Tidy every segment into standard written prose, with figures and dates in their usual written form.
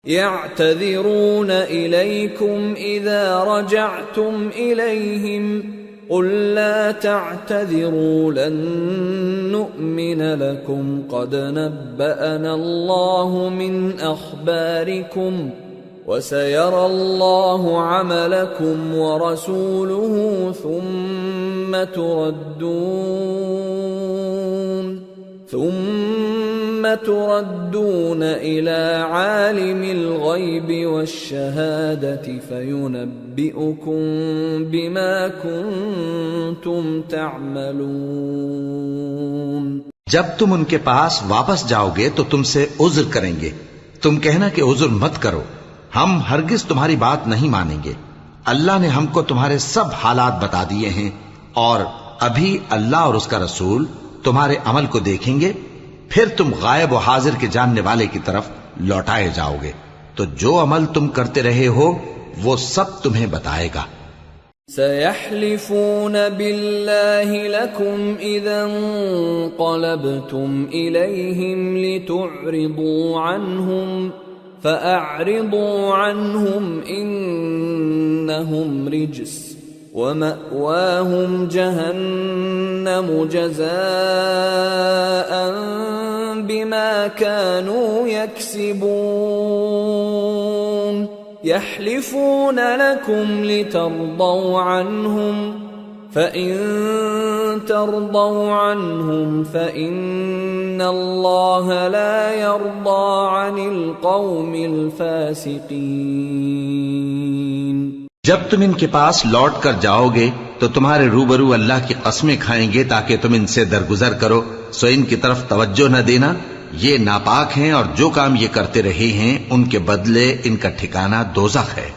يعتذرون إليكم إذا رجعتم إليهم قل لا تعتذروا لن نؤمن لكم قد نبأنا الله من أخباركم وسيرى الله عملكم ورسوله ثم تردون إلى عالم الغيب والشهادة فينبئكم بما كنتم تعملون۔ جب تم ان کے پاس واپس جاؤ گے تو تم سے عذر کریں گے، تم کہنا کہ عذر مت کرو، ہم ہرگز تمہاری بات نہیں مانیں گے۔ اللہ نے ہم کو تمہارے سب حالات بتا دیے ہیں، اور ابھی اللہ اور اس کا رسول تمہارے عمل کو دیکھیں گے، پھر تم غائب و حاضر کے جاننے والے کی طرف لوٹائے جاؤ گے، تو جو عمل تم کرتے رہے ہو وہ سب تمہیں بتائے گا۔ سيحلفون بالله لكم إذا انقلبتم إليهم لتعرضوا عنهم فأعرضوا عنهم إنهم رجس ومأواهم جهنم جزاء بما كانوا يكسبون يحلفون لكم لترضوا عنهم فإن ترضوا عنهم فإن الله لا يرضى عن القوم الفاسقين۔ جب تم ان کے پاس لوٹ کر جاؤ گے تو تمہارے روبرو اللہ کی قسمیں کھائیں گے تاکہ تم ان سے درگزر کرو، سو ان کی طرف توجہ نہ دینا، یہ ناپاک ہیں اور جو کام یہ کرتے رہے ہیں ان کے بدلے ان کا ٹھکانہ دوزخ ہے۔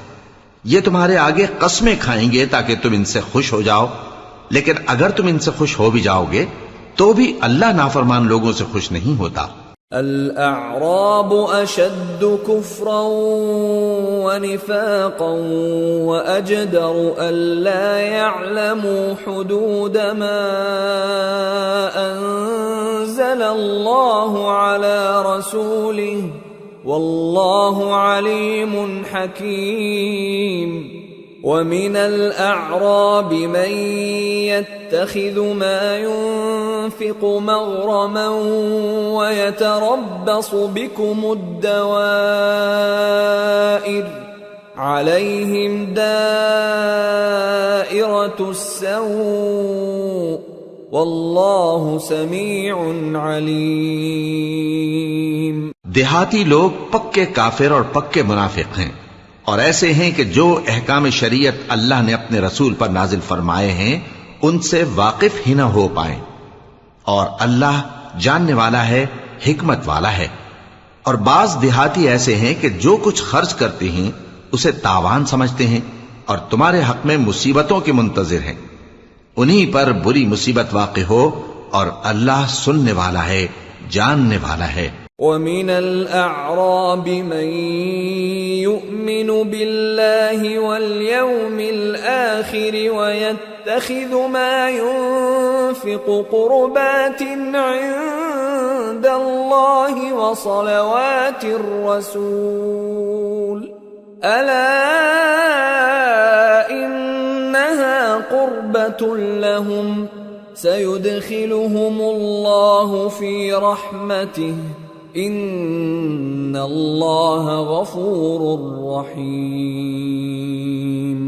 یہ تمہارے آگے قسمیں کھائیں گے تاکہ تم ان سے خوش ہو جاؤ، لیکن اگر تم ان سے خوش ہو بھی جاؤ گے تو بھی اللہ نافرمان لوگوں سے خوش نہیں ہوتا۔ الأعراب أشد كفرا ونفاقا وأجدر ألا يعلموا حدود ما أنزل الله على رسوله والله عليم حكيم۔ ومن الأعراب من يتخذ ما ينفق مغرما ويتربص بكم الدوائر عليهم دائرة السوء والله سميع عليم۔ دیہاتی لوگ پکے کافر اور پکے منافق ہیں، اور ایسے ہیں کہ جو احکام شریعت اللہ نے اپنے رسول پر نازل فرمائے ہیں ان سے واقف ہی نہ ہو پائیں، اور اللہ جاننے والا ہے، حکمت والا ہے۔ اور بعض دیہاتی ایسے ہیں کہ جو کچھ خرچ کرتے ہیں اسے تاوان سمجھتے ہیں اور تمہارے حق میں مصیبتوں کے منتظر ہیں، انہی پر بری مصیبت واقع ہو، اور اللہ سننے والا ہے، جاننے والا ہے۔ وَمِنَ الْأَعْرَابِ مَن يُؤْمِنُ بِاللَّهِ وَالْيَوْمِ الْآخِرِ وَيَتَّخِذُ مَا يُنفِقُ قُرُبَاتٍ عِندَ اللَّهِ وَصَلَوَاتِ الرَّسُولِ أَلَا إِنَّهَا قُرْبَةٌ لَهُمْ سَيُدْخِلُهُمُ اللَّهُ فِي رَحْمَتِهِ ان اللہ غفور رحیم۔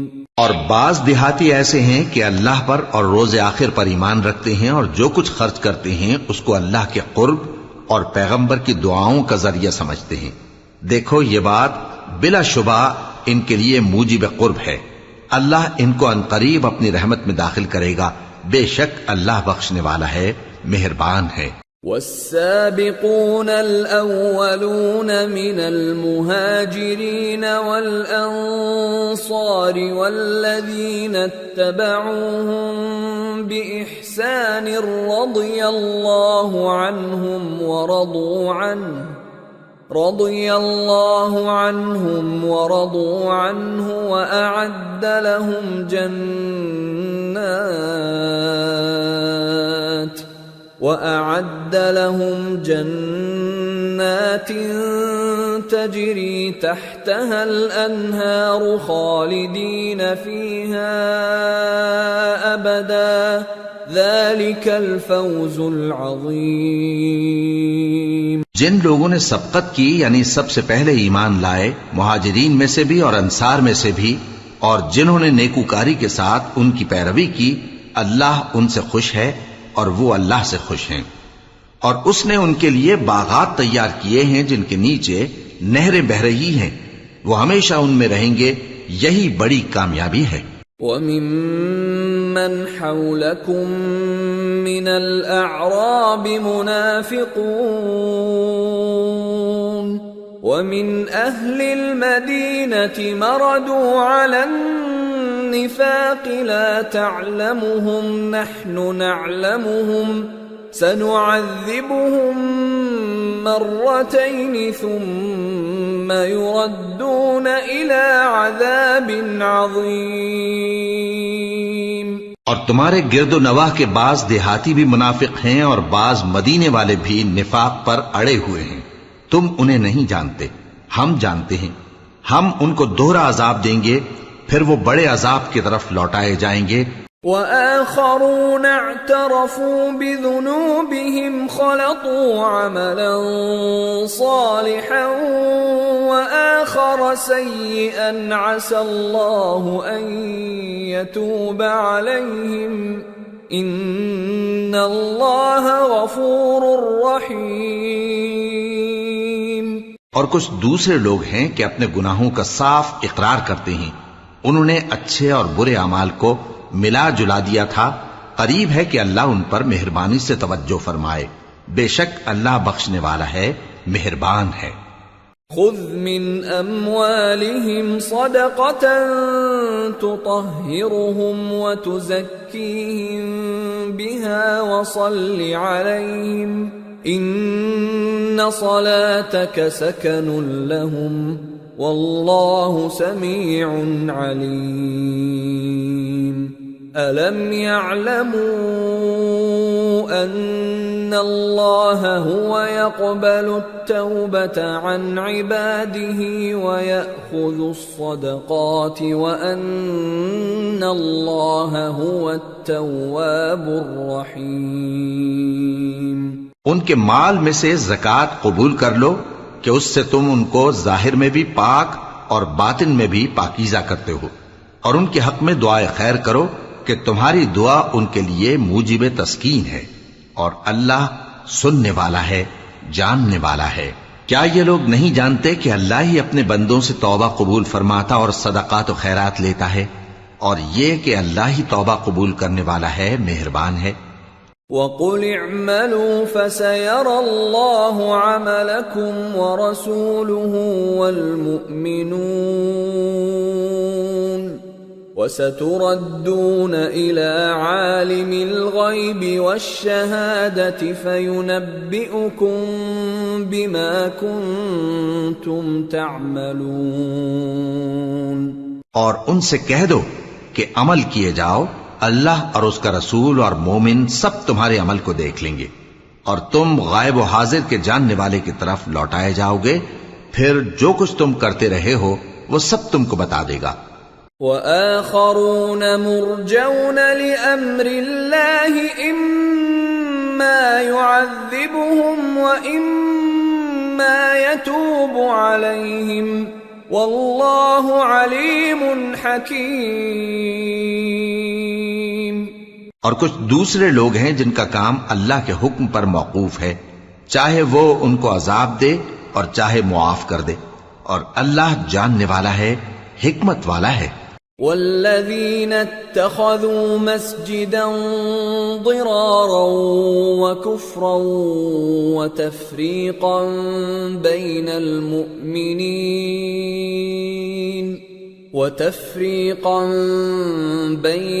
اور بعض دیہاتی ایسے ہیں کہ اللہ پر اور روز آخر پر ایمان رکھتے ہیں اور جو کچھ خرچ کرتے ہیں اس کو اللہ کے قرب اور پیغمبر کی دعاؤں کا ذریعہ سمجھتے ہیں۔ دیکھو یہ بات بلا شبہ ان کے لیے موجب قرب ہے، اللہ ان کو عنقریب اپنی رحمت میں داخل کرے گا، بے شک اللہ بخشنے والا ہے، مہربان ہے۔ والسابقون الأولون من المهاجرين والأنصار والذين اتبعوهم بإحسان رضي الله عنهم ورضوا عنه وأعد لهم جنات جنات تجری تحتها الانہار خالدین فیہا ابدا ذلک الفوز العظیم۔ جن لوگوں نے سبقت کی یعنی سب سے پہلے ایمان لائے، مہاجرین میں سے بھی اور انصار میں سے بھی، اور جنہوں نے نیکوکاری کے ساتھ ان کی پیروی کی، اللہ ان سے خوش ہے اور وہ اللہ سے خوش ہیں۔ اور اس نے ان کے لیے باغات تیار کیے ہیں جن کے نیچے نہریں بہہ رہی ہیں، وہ ہمیشہ ان میں رہیں گے، یہی بڑی کامیابی ہے۔ وَمِمَّنْ حَوْلَكُمْ مِنَ الْأَعْرَابِ مُنَافِقُونَ وَمِنْ أَهْلِ الْمَدِينَةِ مَرَدُوا عَلَى النِّفَاقِ لَا تَعْلَمُهُمْ نَحْنُ نَعْلَمُهُمْ سَنُعَذِّبُهُمْ مرتين ثم يردون إلى عذاب عظيم۔ اور تمہارے گرد و نواح کے بعض دیہاتی بھی منافق ہیں اور بعض مدینے والے بھی نفاق پر اڑے ہوئے ہیں، تم انہیں نہیں جانتے، ہم جانتے ہیں، ہم ان کو دوہرا عذاب دیں گے، پھر وہ بڑے عذاب کی طرف لوٹائے جائیں گے۔ وآخرون اعترفوا بذنوبهم خلطوا عملا صالحا وآخر سيئا عسى الله أن يتوب عليهم إن الله غفور رحيم۔ اور کچھ دوسرے لوگ ہیں کہ اپنے گناہوں کا صاف اقرار کرتے ہیں، انہوں نے اچھے اور برے اعمال کو ملا جلا دیا تھا، قریب ہے کہ اللہ ان پر مہربانی سے توجہ فرمائے، بے شک اللہ بخشنے والا ہے، مہربان ہے۔ خذ من اموالهم صدقة تطهرهم وتزكيهم بها وصل عليهم ان صلاتك سكن لهم والله سميع عليم۔ أَلَمْ يَعْلَمُوا أَنَّ اللَّهَ هُوَ يَقْبَلُ التَّوْبَةَ عَنْ عِبَادِهِ وَيَأْخُذُ الصَّدَقَاتِ وَأَنَّ اللَّهَ هُوَ التَّوَّابُ الرَّحِيمُ۔ ان کے مال میں سے زکوٰۃ قبول کر لو کہ اس سے تم ان کو ظاہر میں بھی پاک اور باطن میں بھی پاکیزہ کرتے ہو، اور ان کے حق میں دعائے خیر کرو کہ تمہاری دعا ان کے لیے موجب تسکین ہے، اور اللہ سننے والا ہے، جاننے والا ہے۔ کیا یہ لوگ نہیں جانتے کہ اللہ ہی اپنے بندوں سے توبہ قبول فرماتا اور صدقات و خیرات لیتا ہے، اور یہ کہ اللہ ہی توبہ قبول کرنے والا ہے، مہربان ہے۔ وَقُلِ اعْمَلُوا فَسَيَرَى اللَّهُ عَمَلَكُمْ وَرَسُولُهُ وَالْمُؤْمِنُونَ وَسَتُرَدُّونَ إِلَى عَالِمِ الْغَيْبِ وَالشَّهَادَةِ فَيُنَبِّئُكُم بِمَا كُنتُمْ تَعْمَلُونَ۔ اور ان سے کہہ دو کہ عمل کیے جاؤ، اللہ اور اس کا رسول اور مومن سب تمہارے عمل کو دیکھ لیں گے، اور تم غائب و حاضر کے جاننے والے کی طرف لوٹائے جاؤ گے، پھر جو کچھ تم کرتے رہے ہو وہ سب تم کو بتا دے گا۔ وآخرون مرجون لأمر الله إما يعذبهم وإما يتوب عليهم والله عليم حكيم۔ اور کچھ دوسرے لوگ ہیں جن کا کام اللہ کے حکم پر موقوف ہے، چاہے وہ ان کو عذاب دے اور چاہے معاف کر دے، اور اللہ جاننے والا ہے، حکمت والا ہے۔ والذين اتخذوا مسجدا ضرارا وكفرا وتفريقا بين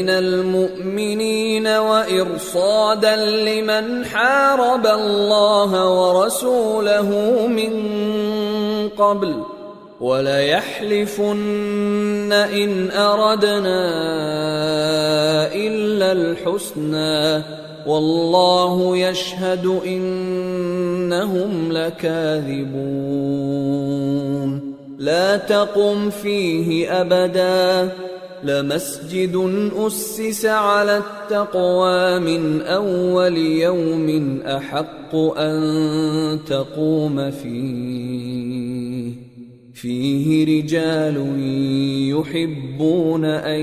المؤمنين وإرصادا لمن حارب الله ورسوله من قبل وَلَيَحْلِفُنَّ إِنْ أَرَدْنَا إِلَّا الْحُسْنَى واللہ یشہد انہم لکاذبون لا تقم فیہ ابدا لمسجد أسس على التقوى من أول يوم أحق أن تقوم فيه رجال يحبون أن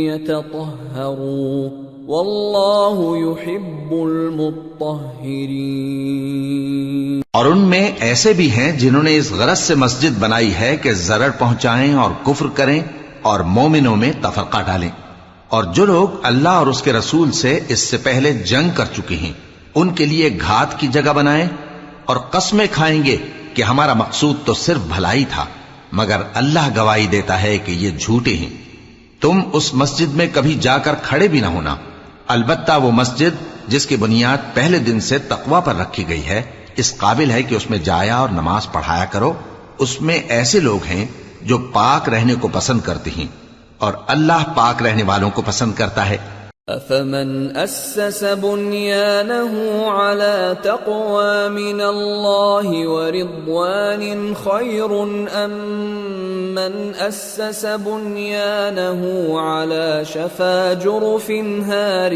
يتطهروا والله يحب المطهرين. اور ان میں ایسے بھی ہیں جنہوں نے اس غرض سے مسجد بنائی ہے کہ ضرر پہنچائیں اور کفر کریں اور مومنوں میں تفرقہ ڈالیں. اور جو لوگ اللہ اور اس کے رسول سے اس سے پہلے جنگ کر چکے ہیں ان کے لیے گھات کی جگہ بنائیں اور قسمیں کھائیں گے کہ ہمارا مقصود تو صرف بھلائی تھا، مگر اللہ گواہی دیتا ہے کہ یہ جھوٹے ہیں. تم اس مسجد میں کبھی جا کر کھڑے بھی نہ ہونا، البتہ وہ مسجد جس کی بنیاد پہلے دن سے تقوی پر رکھی گئی ہے اس قابل ہے کہ اس میں جایا اور نماز پڑھایا کرو. اس میں ایسے لوگ ہیں جو پاک رہنے کو پسند کرتے ہیں اور اللہ پاک رہنے والوں کو پسند کرتا ہے. افمن اسس بنيانه على تقوى من الله ورضوان خير ام من اسس بنيانه على شفا جرف هار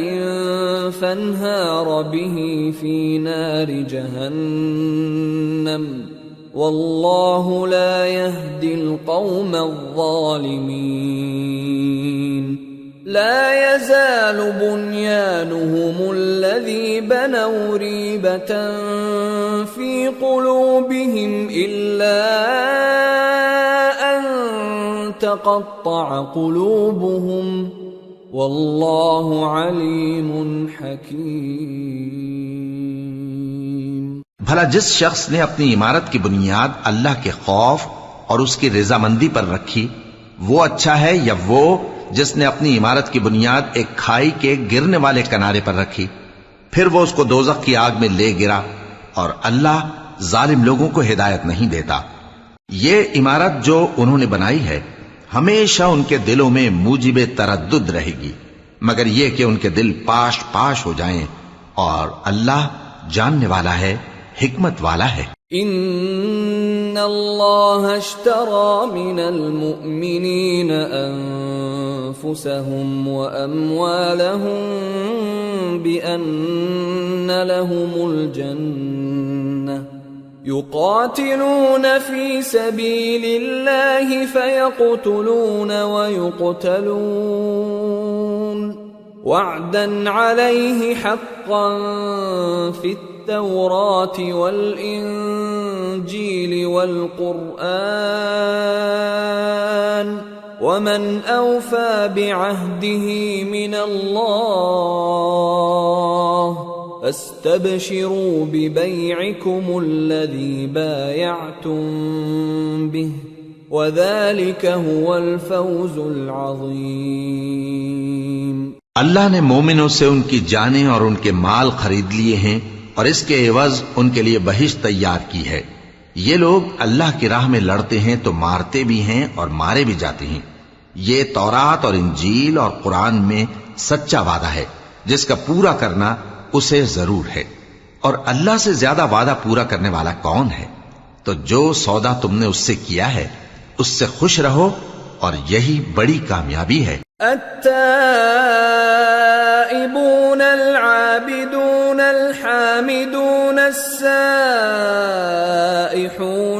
فانهار به في نار جهنم واللہ لا يهدي القوم الظالمین. لا يزال بنيانهم الذي بنوا ريبة في قلوبهم إلا أن تقطع قلوبهم واللہ علیم حکیم. بھلا جس شخص نے اپنی عمارت کی بنیاد اللہ کے خوف اور اس کی رضامندی پر رکھی وہ اچھا ہے یا وہ جس نے اپنی عمارت کی بنیاد ایک کھائی کے گرنے والے کنارے پر رکھی پھر وہ اس کو دوزخ کی آگ میں لے گرا؟ اور اللہ ظالم لوگوں کو ہدایت نہیں دیتا. یہ عمارت جو انہوں نے بنائی ہے ہمیشہ ان کے دلوں میں موجب تردد رہے گی مگر یہ کہ ان کے دل پاش پاش ہو جائیں، اور اللہ جاننے والا ہے، حکمت والا ہے. ان اللہ اشترى من المؤمنین انفسهم واموالهم بان لهم الجنة يقاتلون في سبيل الله فيقتلون ويقتلون وعدا عليه حقا في التوراة والإنجيل والقرآن ومن أوفى بعهده من الله فاستبشروا ببيعكم الذي بايعتم به وذلك هو الفوز العظيم. اللہ نے مومنوں سے ان کی جانیں اور ان کے مال خرید لیے ہیں اور اس کے عوض ان کے لیے بہشت تیار کی ہے. یہ لوگ اللہ کی راہ میں لڑتے ہیں تو مارتے بھی ہیں اور مارے بھی جاتے ہیں. یہ تورات اور انجیل اور قرآن میں سچا وعدہ ہے جس کا پورا کرنا اسے ضرور ہے، اور اللہ سے زیادہ وعدہ پورا کرنے والا کون ہے؟ تو جو سودا تم نے اس سے کیا ہے اس سے خوش رہو اور یہی بڑی کامیابی ہے. التائبون العابدون الحامدون السائحون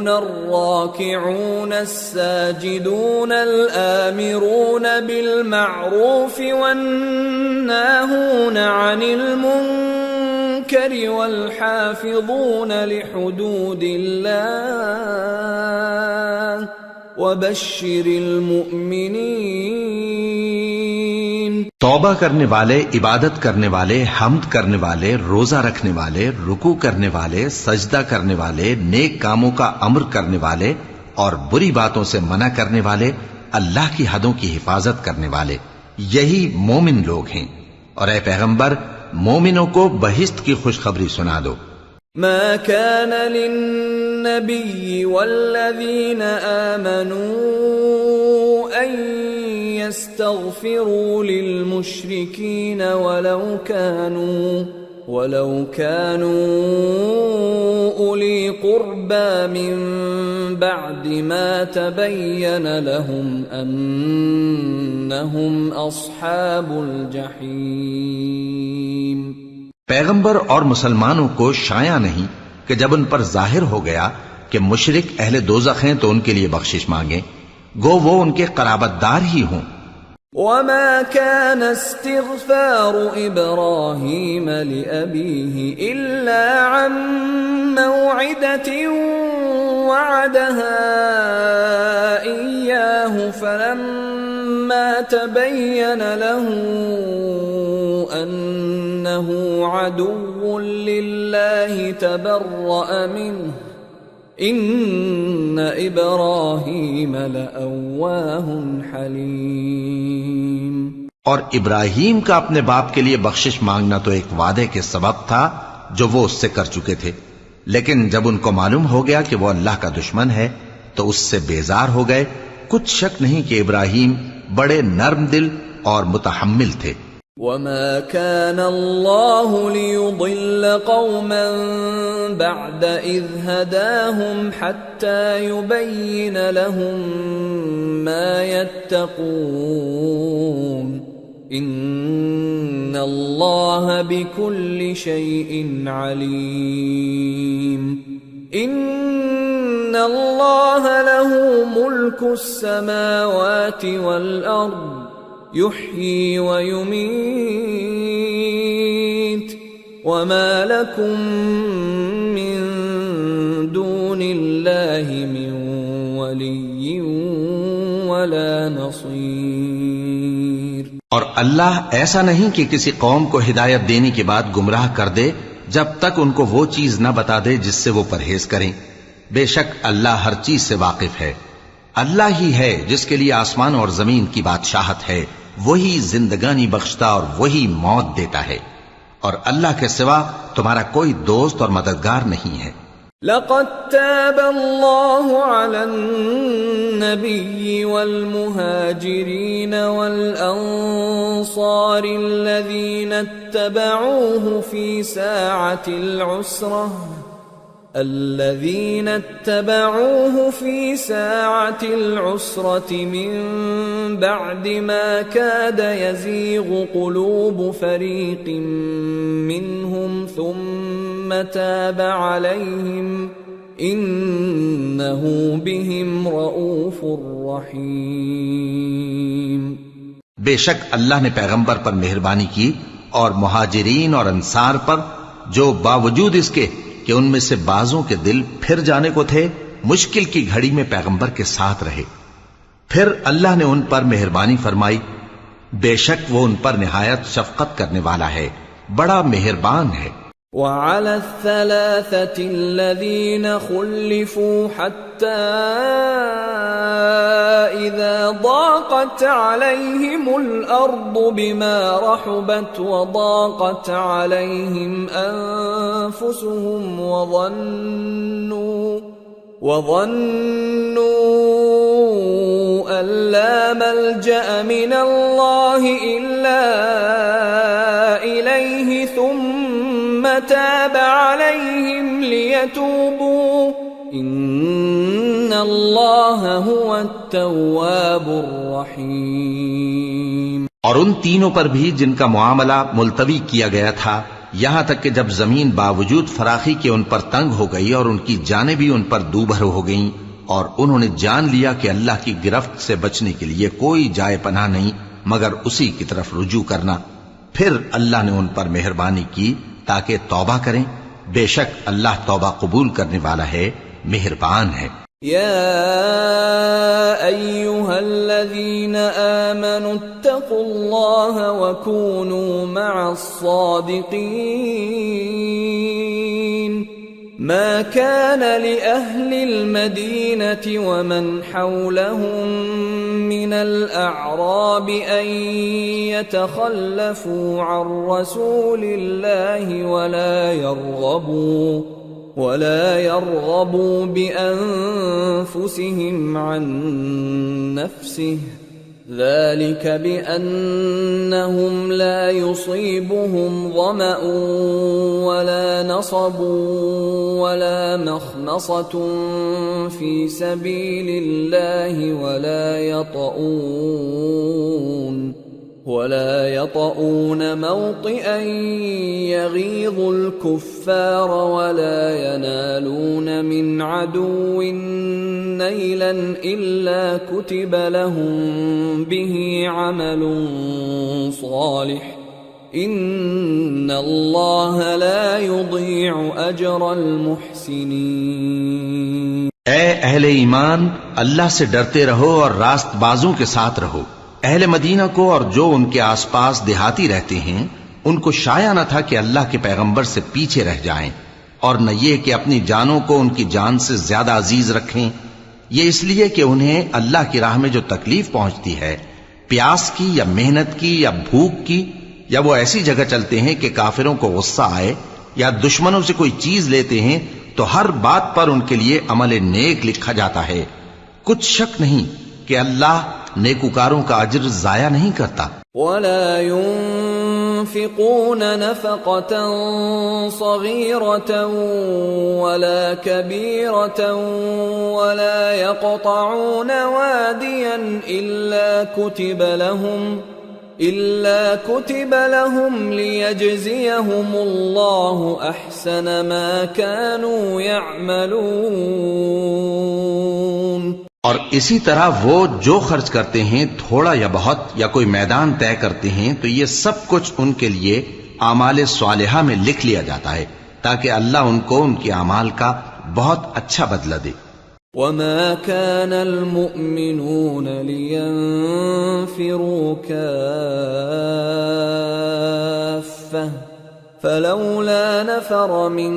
الراكعون الساجدون الآمرون بالمعروف والناهون عن المنكر والحافظون لحدود الله وبشر المؤمنین. توبہ کرنے والے، عبادت کرنے والے، حمد کرنے والے، روزہ رکھنے والے، رکوع کرنے والے، سجدہ کرنے والے، نیک کاموں کا امر کرنے والے اور بری باتوں سے منع کرنے والے، اللہ کی حدوں کی حفاظت کرنے والے، یہی مومن لوگ ہیں. اور اے پیغمبر مومنوں کو بہشت کی خوشخبری سنا دو. ما كان للنبي والذين آمنوا أن يستغفروا للمشركين ولو كانوا أولي قربى من بعد ما تبين لهم أنهم أصحاب الجحيم۔ پیغمبر اور مسلمانوں کو شایع نہیں کہ جب ان پر ظاہر ہو گیا کہ مشرک اہل دوزخ ہیں تو ان کے لیے بخشش مانگیں، گو وہ ان کے قرابت دار ہی ہوں۔ وما كان استغفار إبراهيم لأبيه إلا عن موعدة وعدها إياه فلما تبين له أنه عدو لله تبرأ منه ان ابراہیم لأواہ حلیم۔ اور ابراہیم کا اپنے باپ کے لیے بخشش مانگنا تو ایک وعدے کے سبب تھا جو وہ اس سے کر چکے تھے، لیکن جب ان کو معلوم ہو گیا کہ وہ اللہ کا دشمن ہے تو اس سے بیزار ہو گئے۔ کچھ شک نہیں کہ ابراہیم بڑے نرم دل اور متحمل تھے۔ وما كان الله ليضل قوما بعد إذ هداهم حتى يبين لهم ما يتقون إن الله بكل شيء عليم۔ إن الله له ملك السماوات والأرض يحيي ويميت وما لكم من دون الله من ولي ولا نصير۔ اور اللہ ایسا نہیں کہ کسی قوم کو ہدایت دینے کے بعد گمراہ کر دے جب تک ان کو وہ چیز نہ بتا دے جس سے وہ پرہیز کریں۔ بے شک اللہ ہر چیز سے واقف ہے۔ اللہ ہی ہے جس کے لیے آسمان اور زمین کی بادشاہت ہے، وہی زندگانی بخشتا اور وہی موت دیتا ہے، اور اللہ کے سوا تمہارا کوئی دوست اور مددگار نہیں ہے۔ لقد تاب الله على النبي والمهاجرين والأنصار الذين اتبعوه في ساعة العسرة من بعد ما كاد يزيغ قلوب فريق منهم ثم تاب عليهم إنه بهم رؤوف رحيم۔ بے شک اللہ نے پیغمبر پر مہربانی کی اور مہاجرین اور انصار پر جو باوجود اس کے کہ ان میں سے بعضوں کے دل پھر جانے کو تھے مشکل کی گھڑی میں پیغمبر کے ساتھ رہے، پھر اللہ نے ان پر مہربانی فرمائی، بے شک وہ ان پر نہایت شفقت کرنے والا ہے، بڑا مہربان ہے۔ وعلى الثلاثة الذين خلفوا حتى إذا ضاقت عليهم الأرض بما رحبت وضاقت عليهم أنفسهم وظنوا أن لا ملجأ من الله إلا إليه ثم تاب عليهم ليتوبوا ان اللہ هو التواب الرحیم۔ اور ان تینوں پر بھی جن کا معاملہ ملتوی کیا گیا تھا، یہاں تک کہ جب زمین باوجود فراخی کے ان پر تنگ ہو گئی اور ان کی جانیں بھی ان پر دوبھر ہو گئیں، اور انہوں نے جان لیا کہ اللہ کی گرفت سے بچنے کے لیے کوئی جائے پناہ نہیں مگر اسی کی طرف رجوع کرنا، پھر اللہ نے ان پر مہربانی کی تاکہ توبہ کریں، بے شک اللہ توبہ قبول کرنے والا ہے، مہربان ہے۔ یا ایہا الذین آمنوا اتقوا اللہ وکونوا مع الصادقین۔ ما كان لأهل المدينة ومن حولهم من الأعراب أن يتخلفوا عن رسول الله ولا يرغبوا بأنفسهم عن نفسه ذلك بأنهم لا يصيبهم ظمأ ولا نصب ولا مخمصة في سبيل الله ولا يطؤون موطئا يغيظ الكفار ولا ينالون من عدو نيلا إلا كتب لهم به عمل صالح إن الله لا يضيع أجر المحسنين۔ اے اہل ایمان، اللہ سے ڈرتے رہو اور راست بازوں کے ساتھ رہو۔ اہل مدینہ کو اور جو ان کے آس پاس دیہاتی رہتے ہیں ان کو شایع نہ تھا کہ اللہ کے پیغمبر سے پیچھے رہ جائیں، اور نہ یہ کہ اپنی جانوں کو ان کی جان سے زیادہ عزیز رکھیں، یہ اس لیے کہ انہیں اللہ کی راہ میں جو تکلیف پہنچتی ہے، پیاس کی یا محنت کی یا بھوک کی، یا وہ ایسی جگہ چلتے ہیں کہ کافروں کو غصہ آئے یا دشمنوں سے کوئی چیز لیتے ہیں، تو ہر بات پر ان کے لیے عمل نیک لکھا جاتا ہے۔ کچھ شک نہیں کہ اللہ نیکوکاروں کا اجر ضائع نہیں کرتا۔ ولا ينفقون نفقة صغيرة ولا كبيرة ولا يقطعون واديا إلا كتب لهم ليجزيهم الله أحسن ما كانوا يعملون۔ اور اسی طرح وہ جو خرچ کرتے ہیں، تھوڑا یا بہت، یا کوئی میدان طے کرتے ہیں، تو یہ سب کچھ ان کے لیے اعمال صالحہ میں لکھ لیا جاتا ہے تاکہ اللہ ان کو ان کے اعمال کا بہت اچھا بدلہ دے۔ وما كان المؤمنون لينفروا كافة فلولا نفر من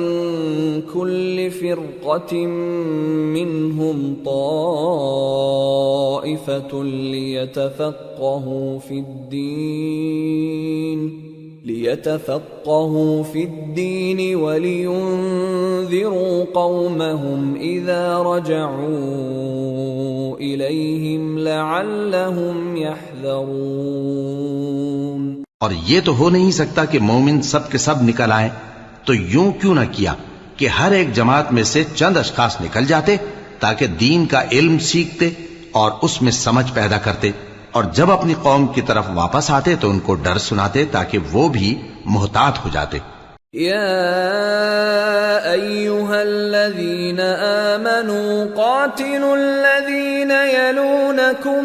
كل فرقة منهم طائفة ليتفقهوا في الدين ولينذروا قومهم إذا رجعوا إليهم لعلهم يحذرون۔ اور یہ تو ہو نہیں سکتا کہ مومن سب کے سب نکل آئیں، تو یوں کیوں نہ کیا کہ ہر ایک جماعت میں سے چند اشخاص نکل جاتے تاکہ دین کا علم سیکھتے اور اس میں سمجھ پیدا کرتے، اور جب اپنی قوم کی طرف واپس آتے تو ان کو ڈر سناتے تاکہ وہ بھی محتاط ہو جاتے۔ يا أيها الذين آمنوا قاتلوا الذين يلونكم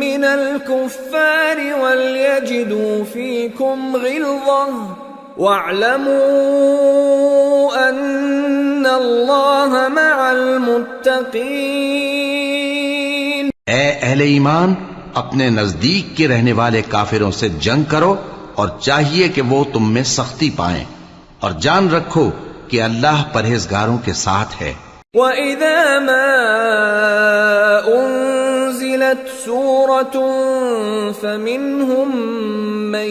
من الكفار وليجدوا فيكم غلظة واعلموا أن الله مع المتقين۔ اے اہل ایمان، اپنے نزدیک کے رہنے والے کافروں سے جنگ کرو، اور چاہیے کہ وہ تم میں سختی پائیں، اور جان رکھو کہ اللہ پرہیزگاروں کے ساتھ ہے۔ وَإِذَا مَا أُنزِلَتْ سُورَةٌ فَمِنْهُمْ مَنْ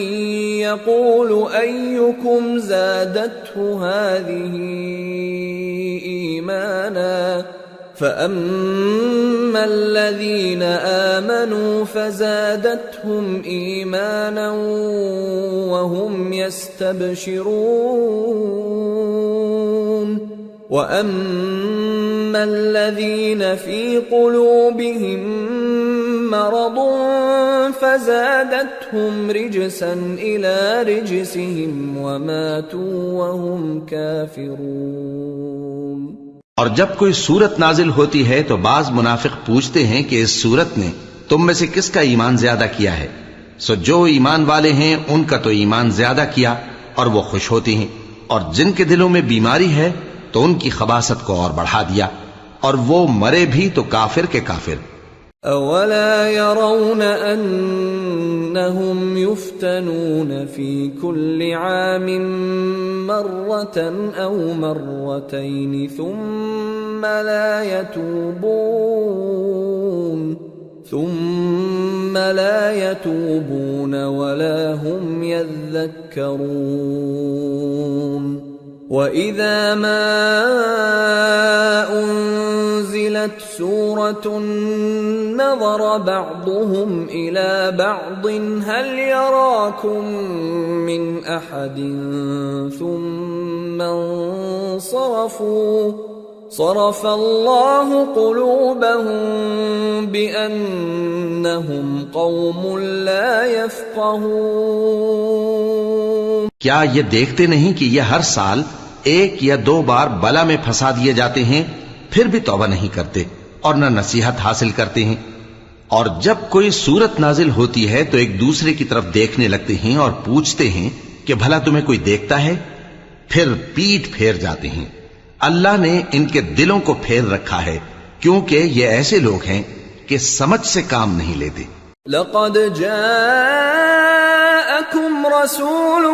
يَقُولُ أَيُّكُمْ زَادَتْهُ هَذِهِ إِيمَانًا فَأَمَّا الَّذِينَ آمَنُوا فَزَادَتْهُمْ إِيمَانًا وَهُمْ يَسْتَبْشِرُونَ وَأَمَّا الَّذِينَ فِي قُلُوبِهِم مَّرَضٌ فَزَادَتْهُمْ رِجْسًا إِلَى رِجْسِهِمْ وَمَاتُوا وَهُمْ كَافِرُونَ۔ اور جب کوئی صورت نازل ہوتی ہے تو بعض منافق پوچھتے ہیں کہ اس صورت نے تم میں سے کس کا ایمان زیادہ کیا ہے، سو جو ایمان والے ہیں ان کا تو ایمان زیادہ کیا اور وہ خوش ہوتی ہیں، اور جن کے دلوں میں بیماری ہے تو ان کی خباثت کو اور بڑھا دیا، اور وہ مرے بھی تو کافر کے کافر۔ اولا يرون انهم يفتنون في كل عام مرة او مرتين ثم لا يتوبون ولا هم يذكرون۔ وَإِذَا مَا أُنزِلَتْ أنزلت سورة نظر بعضهم إلى بعض هل يراكم من أحد ثم انصرفوا صرف الله قلوبهم بأنهم قوم لا يفقهون۔ کیا یہ دیکھتے نہیں کہ یہ ہر سال ایک یا دو بار بلا میں پھنسا دیے جاتے ہیں، پھر بھی توبہ نہیں کرتے اور نہ نصیحت حاصل کرتے ہیں؟ اور جب کوئی صورت نازل ہوتی ہے تو ایک دوسرے کی طرف دیکھنے لگتے ہیں اور پوچھتے ہیں کہ بھلا تمہیں کوئی دیکھتا ہے؟ پھر پیٹ پھیر جاتے ہیں۔ اللہ نے ان کے دلوں کو پھیر رکھا ہے کیونکہ یہ ایسے لوگ ہیں کہ سمجھ سے کام نہیں لیتے۔ لقد جاءكم رسول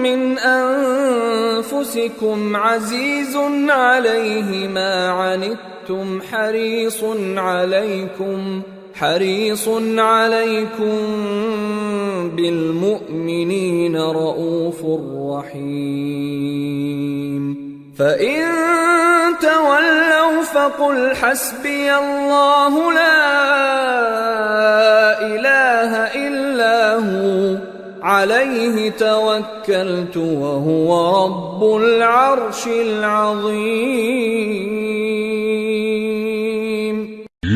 من أنفسكم عزيز عليه ما عنتم حريص عليكم بالمؤمنين رؤوف رحيم فإن تولوا فقل حسبي الله لا إله إلا هو عليه توكلت وهو رب العرش العظيم۔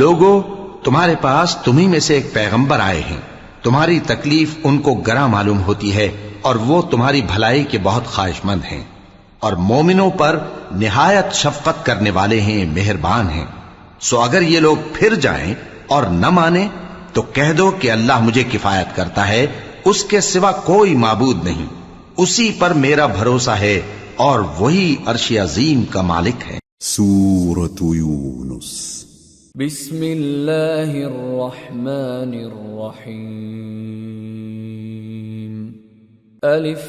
لوگو، تمہارے پاس تمہیں میں سے ایک پیغمبر آئے ہیں، تمہاری تکلیف ان کو گراں معلوم ہوتی ہے اور وہ تمہاری بھلائی کے بہت خواہش مند ہیں، اور مومنوں پر نہایت شفقت کرنے والے ہیں، مہربان ہیں۔ سو اگر یہ لوگ پھر جائیں اور نہ مانیں تو کہہ دو کہ اللہ مجھے کفایت کرتا ہے، اس کے سوا کوئی معبود نہیں، اسی پر میرا بھروسہ ہے اور وہی عرش عظیم کا مالک ہے۔ سورة یونس۔ بسم اللہ الرحمن الرحیم۔ الف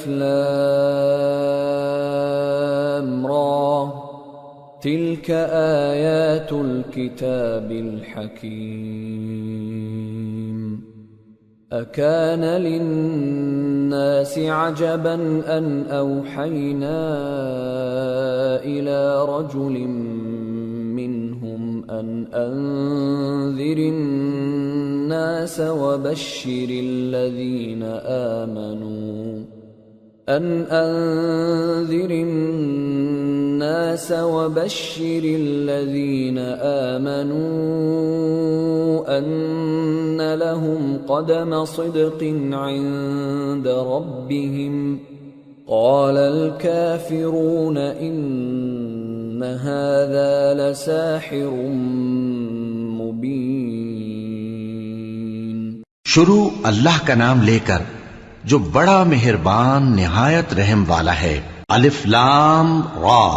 لام را تلك آیات الكتاب الحکیم۔ أكان للناس عجبا أن أوحينا إلى رجل منهم أن أنذر الناس وبشر الذين آمنوا أن لهم قدم صدق عند ربهم قال الكافرون إن هذا لساحر مبين۔ شروع اللہ کا نام لے کر جو بڑا مہربان نہایت رحم والا ہے۔ الف لام را،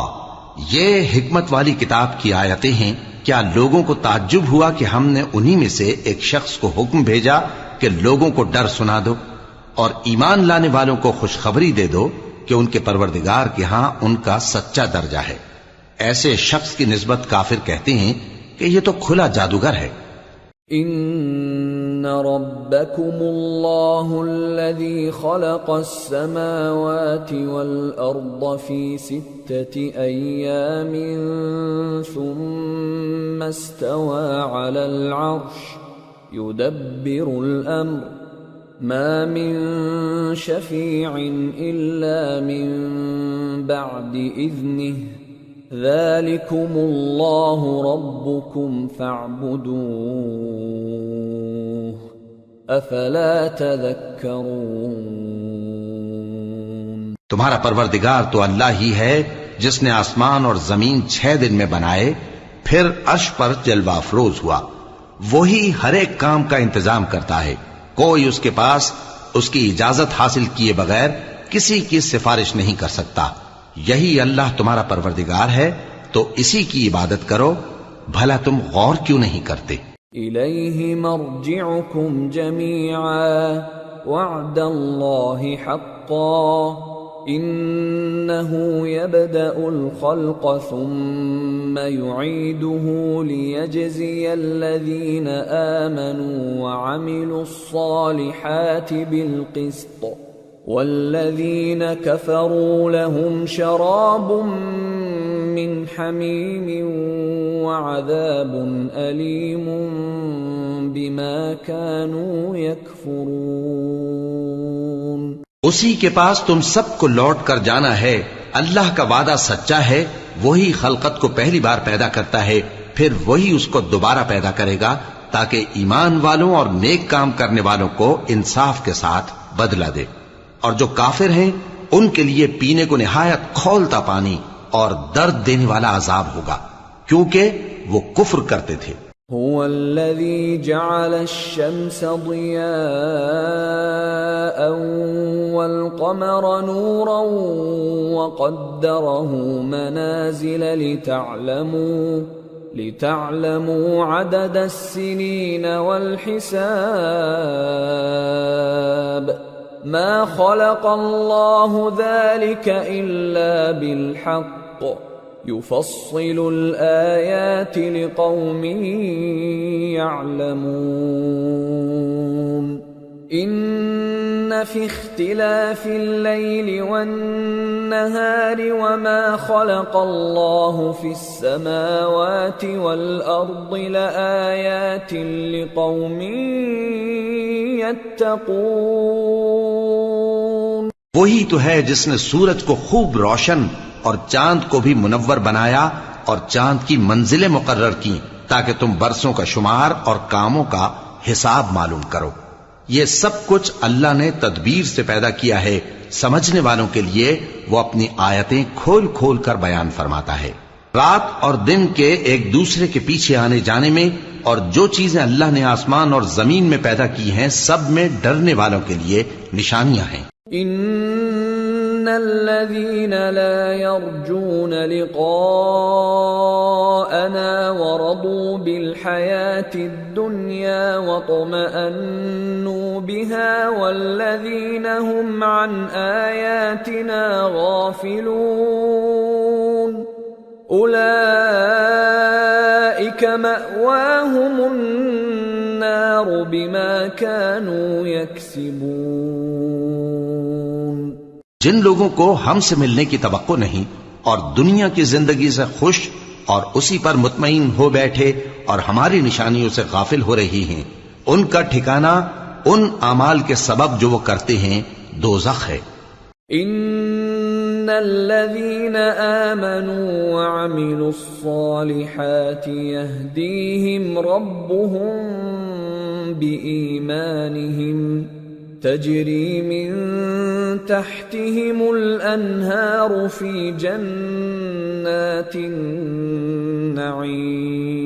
یہ حکمت والی کتاب کی آیتیں ہیں۔ کیا لوگوں کو تعجب ہوا کہ ہم نے انہی میں سے ایک شخص کو حکم بھیجا کہ لوگوں کو ڈر سنا دو اور ایمان لانے والوں کو خوشخبری دے دو کہ ان کے پروردگار کے ہاں ان کا سچا درجہ ہے۔ ایسے شخص کی نسبت کافر کہتے ہیں کہ یہ تو کھلا جادوگر ہے۔ ان ربکم اللہ الذی خلق السماوات والارض فی 6 ایام ثم استوى على العرش يدبر الامر ما من شفیع الا من بعد اذنه ذلكم اللہ ربکم فاعبدوه افلا تذکرون۔ تمہارا پروردگار تو اللہ ہی ہے جس نے آسمان اور زمین 6 دن میں بنائے، پھر عرش پر جلوہ افروز ہوا۔ وہی ہر ایک کام کا انتظام کرتا ہے، کوئی اس کے پاس اس کی اجازت حاصل کیے بغیر کسی کی سفارش نہیں کر سکتا۔ یہی اللہ تمہارا پروردگار ہے تو اسی کی عبادت کرو، بھلا تم غور کیوں نہیں کرتے؟ الیہ مرجعکم جمیعا وعد اللہ حقا انه يبدأ الخلق ثم يعيده ليجزي الذين آمنوا وعملوا الصالحات بالقسط والذين كفروا لهم شراب من حمیم وعذاب علیم بما كانوا يكفرون۔ اسی کے پاس تم سب کو لوٹ کر جانا ہے، اللہ کا وعدہ سچا ہے، وہی خلقت کو پہلی بار پیدا کرتا ہے، پھر وہی اس کو دوبارہ پیدا کرے گا تاکہ ایمان والوں اور نیک کام کرنے والوں کو انصاف کے ساتھ بدلہ دے۔ اور جو کافر ہیں ان کے لیے پینے کو نہایت کھولتا پانی اور درد دینے والا عذاب ہوگا، کیونکہ وہ کفر کرتے تھے۔ هو الذي جعل الشمس ضياء والقمر نورا وقدره منازل لتعلموا عدد السنين والحساب ما خلق الله ذلك إلا بالحق يفصل الآيات لقوم يعلمون إن في اختلاف الليل والنهار وما خلق الله في السماوات والأرض لآيات لقوم يتقون۔ وہی تو ہے جس نے سورج کو خوب روشن اور چاند کو بھی منور بنایا اور چاند کی منزلیں مقرر کی تاکہ تم برسوں کا شمار اور کاموں کا حساب معلوم کرو۔ یہ سب کچھ اللہ نے تدبیر سے پیدا کیا ہے، سمجھنے والوں کے لیے وہ اپنی آیتیں کھول کھول کر بیان فرماتا ہے۔ رات اور دن کے ایک دوسرے کے پیچھے آنے جانے میں اور جو چیزیں اللہ نے آسمان اور زمین میں پیدا کی ہیں سب میں ڈرنے والوں کے لیے نشانیاں ہیں۔ ان الذين لا يرجون لقاءنا ورضوا بالحياة الدنيا واطمأنوا بها والذين هم عن آياتنا غافلون أولئك مأواهم النار بما كانوا يكسبون۔ جن لوگوں کو ہم سے ملنے کی توقع نہیں اور دنیا کی زندگی سے خوش اور اسی پر مطمئن ہو بیٹھے اور ہماری نشانیوں سے غافل ہو رہی ہیں، ان کا ٹھکانہ ان اعمال کے سبب جو وہ کرتے ہیں دوزخ ہے۔ ان الذين آمنوا وعملوا الصالحات يهديهم ربهم بإيمانهم تجري من تحتهم الأنهار في جنات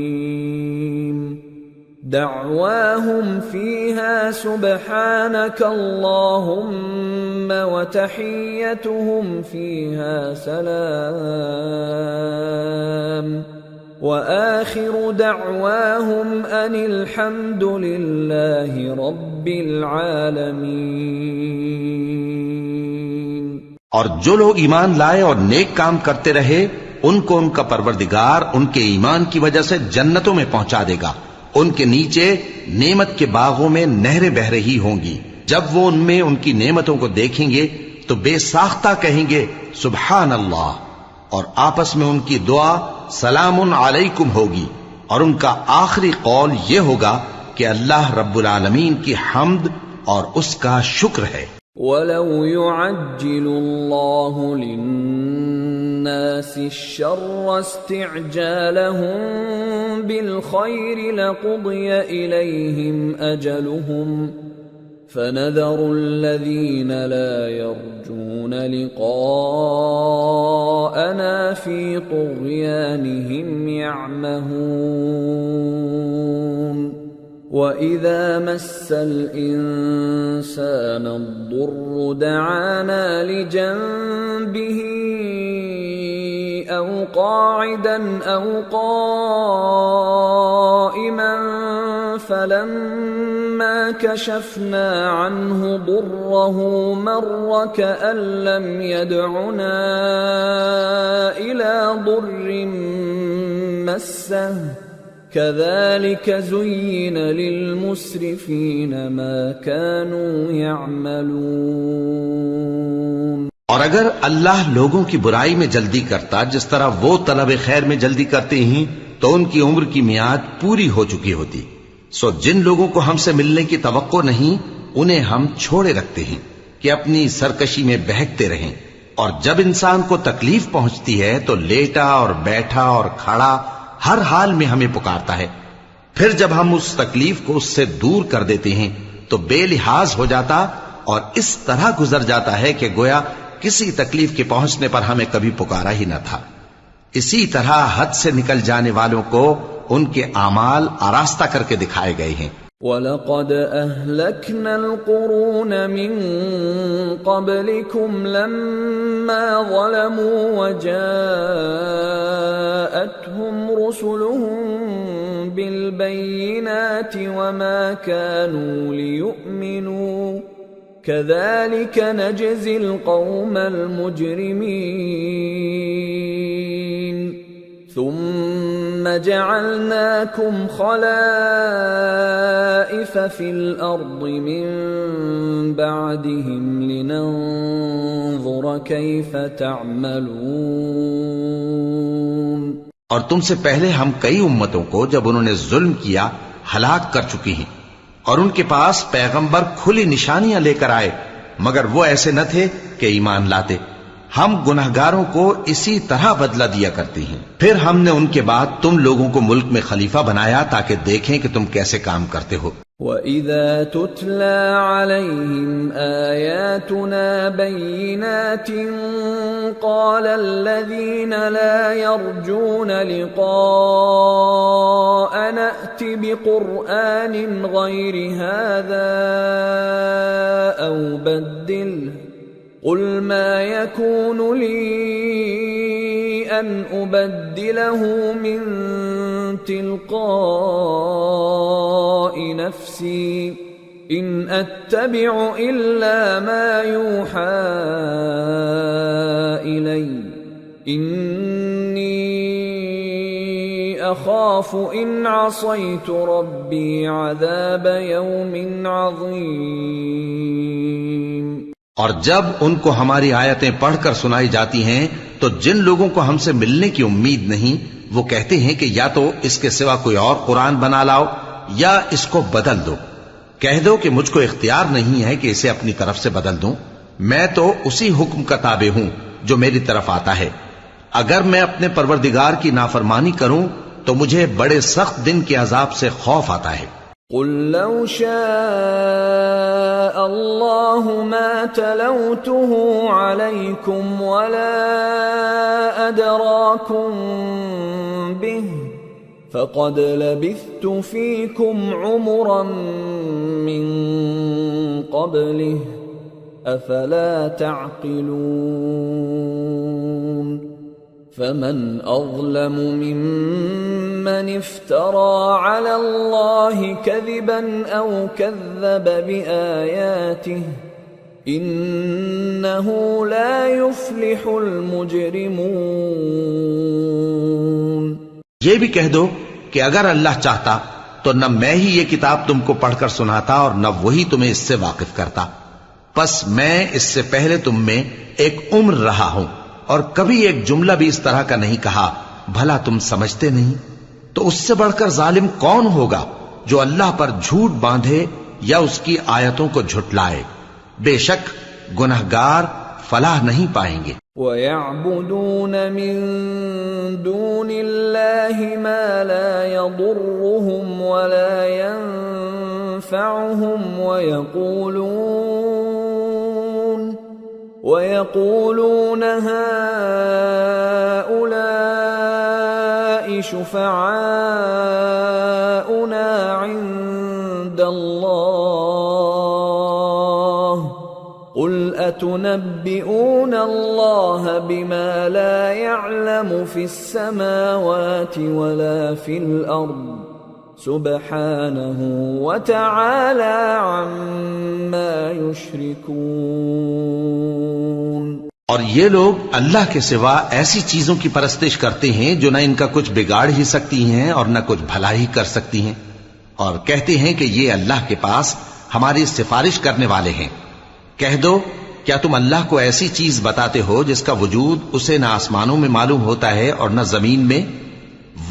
النعيم دعواهم فيها سبحانك اللهم وتحيتهم فيها سلام وآخر دعواهم أن الحمد لله رب العالمين۔ اور جو لوگ ایمان لائے اور نیک کام کرتے رہے ان کو ان کا پروردگار ان کے ایمان کی وجہ سے جنتوں میں پہنچا دے گا، ان کے نیچے نعمت کے باغوں میں نہریں بہ رہی ہوں گی، جب وہ ان میں ان کی نعمتوں کو دیکھیں گے تو بے ساختہ کہیں گے سبحان اللہ، اور آپس میں ان کی دعا سلام علیکم ہوگی، اور ان کا آخری قول یہ ہوگا کہ اللہ رب العالمین کی حمد اور اس کا شکر ہے۔ وَلَوْ يُعَجِّلُ اللَّهُ لِلنَّاسِ الشَّرَّ اسْتِعْجَالَهُم بِالْخَيْرِ لَقُضِيَ إِلَيْهِمْ أَجَلُهُمْ فَنَذَرُ الَّذِينَ لَا يَرْجُونَ لِقَاءَنَا فِي طُغْيَانِهِمْ يَعْمَهُونَ وَإِذَا مَسَّ الْإِنسَانَ الضُّرُّ دَعَانَا لِجَنبِهِ أَوْ قَاعِدًا أَوْ قَائِمًا فَلَمَّا كَشَفْنَا عَنْهُ ضُرَّهُ مَرَّ كَأَن لَّمْ يَدْعُنَا إِلَى ضُرٍّ مَّسَّهُ كَذَلِكَ زُيِّنَ لِلْمُسْرِفِينَ مَا كَانُوا يَعْمَلُونَ۔ اور اگر اللہ لوگوں کی برائی میں جلدی کرتا جس طرح وہ طلب خیر میں جلدی کرتے ہیں تو ان کی عمر کی میعاد پوری ہو چکی ہوتی. سو جن لوگوں کو ہم سے ملنے کی توقع نہیں انہیں ہم چھوڑے رکھتے ہیں کہ اپنی سرکشی میں بہکتے رہیں. اور جب انسان کو تکلیف پہنچتی ہے تو لیٹا اور بیٹھا اور کھڑا ہر حال میں ہمیں پکارتا ہے. پھر جب ہم اس تکلیف کو اس سے دور کر دیتے ہیں تو بے لحاظ ہو جاتا اور اس طرح گزر جاتا ہے کہ گویا کسی تکلیف کے پہنچنے پر ہمیں کبھی پکارا ہی نہ تھا. اسی طرح حد سے نکل جانے والوں کو ان کے اعمال آراستہ کر کے دکھائے گئے ہیں. وَلَقَدْ أَهْلَكْنَا الْقُرُونَ مِنْ قَبْلِكُمْ لَمَّا ظَلَمُوا وَجَاءَتْهُمْ رُسُلُهُم بِالْبَيِّنَاتِ وَمَا كَانُوا لِيُؤْمِنُوا كَذَلِكَ نَجْزِي الْقَوْمَ الْمُجْرِمِينَ ثُمَّ جَعَلْنَاكُمْ خَلَائِفَ فِي الْأَرْضِ مِنْ بَعْدِهِمْ لِنَنْظُرَ كَيْفَ تَعْمَلُونَ. اور تم سے پہلے ہم کئی امتوں کو جب انہوں نے ظلم کیا ہلاک کر چکی ہیں اور ان کے پاس پیغمبر کھلی نشانیاں لے کر آئے مگر وہ ایسے نہ تھے کہ ایمان لاتے. ہم گنہگاروں کو اسی طرح بدلہ دیا کرتے ہیں. پھر ہم نے ان کے بعد تم لوگوں کو ملک میں خلیفہ بنایا تاکہ دیکھیں کہ تم کیسے کام کرتے ہو. وَإِذَا تُتْلَى عَلَيْهِمْ آيَاتُنَا بَيِّنَاتٍ قَالَ الَّذِينَ لَا يَرْجُونَ لِقَاءَنَا ائْتِ بِقُرْآنٍ غَيْرِ هَذَا أَوْ بَدِّلْهُ قُلْ مَا يَكُونُ لِي أَنْ أُبَدِّلَهُ مِنْ تِلْقَاءِ نَفْسِي إِنْ أَتَّبِعُ إِلَّا مَا يُوحَى إِلَيَّ إِنِّي أَخَافُ إِنْ عَصَيْتُ رَبِّي عَذَابَ يَوْمٍ عَظِيمٍ. اور جب ان کو ہماری آیتیں پڑھ کر سنائی جاتی ہیں تو جن لوگوں کو ہم سے ملنے کی امید نہیں وہ کہتے ہیں کہ یا تو اس کے سوا کوئی اور قرآن بنا لاؤ یا اس کو بدل دو. کہہ دو کہ مجھ کو اختیار نہیں ہے کہ اسے اپنی طرف سے بدل دوں. میں تو اسی حکم کا تابع ہوں جو میری طرف آتا ہے. اگر میں اپنے پروردگار کی نافرمانی کروں تو مجھے بڑے سخت دن کے عذاب سے خوف آتا ہے. قُلْ لَوْ شَاءَ اللَّهُ مَا تَلَوْتُهُ عَلَيْكُمْ وَلَا أَدْرَاكُمْ بِهِ فَقَدْ لَبِثْتُ فِيكُمْ عُمُرًا مِّن قَبْلِهِ أَفَلَا تَعْقِلُونَ. فَمَنْ أَظْلَمُ مِمَّنِ افْتَرَى عَلَى اللَّهِ كَذِبًا أَوْ كَذَّبَ بِآيَاتِهِ إِنَّهُ لَا يُفْلِحُ الْمُجْرِمُونَ. یہ بھی کہہ دو کہ اگر اللہ چاہتا تو نہ میں ہی یہ کتاب تم کو پڑھ کر سناتا اور نہ وہی تمہیں اس سے واقف کرتا. پس میں اس سے پہلے تم میں ایک عمر رہا ہوں اور کبھی ایک جملہ بھی اس طرح کا نہیں کہا. بھلا تم سمجھتے نہیں؟ تو اس سے بڑھ کر ظالم کون ہوگا جو اللہ پر جھوٹ باندھے یا اس کی آیتوں کو جھٹلائے. بے شک گنہگار فلاح نہیں پائیں گے. وَيَعْبُدُونَ مِن دُونِ اللَّهِ مَا لَا يَضُرُّهُمْ وَلَا يَنفَعُهُمْ وَيَقُولُونَ هَؤُلَاءِ شُفَعَاؤُنَا عِندَ اللَّهِ قُلْ أَتُنَبِّئُونَ اللَّهَ بِمَا لَا يَعْلَمُ فِي السَّمَاوَاتِ وَلَا فِي الْأَرْضِ سُبْحَانَهُ وَتَعَالَى عَمَّا يُشْرِكُونَ. اور یہ لوگ اللہ کے سوا ایسی چیزوں کی پرستش کرتے ہیں جو نہ ان کا کچھ بگاڑ ہی سکتی ہیں اور نہ کچھ بھلا ہی کر سکتی ہیں اور کہتے ہیں کہ یہ اللہ کے پاس ہماری سفارش کرنے والے ہیں. کہہ دو کیا تم اللہ کو ایسی چیز بتاتے ہو جس کا وجود اسے نہ آسمانوں میں معلوم ہوتا ہے اور نہ زمین میں؟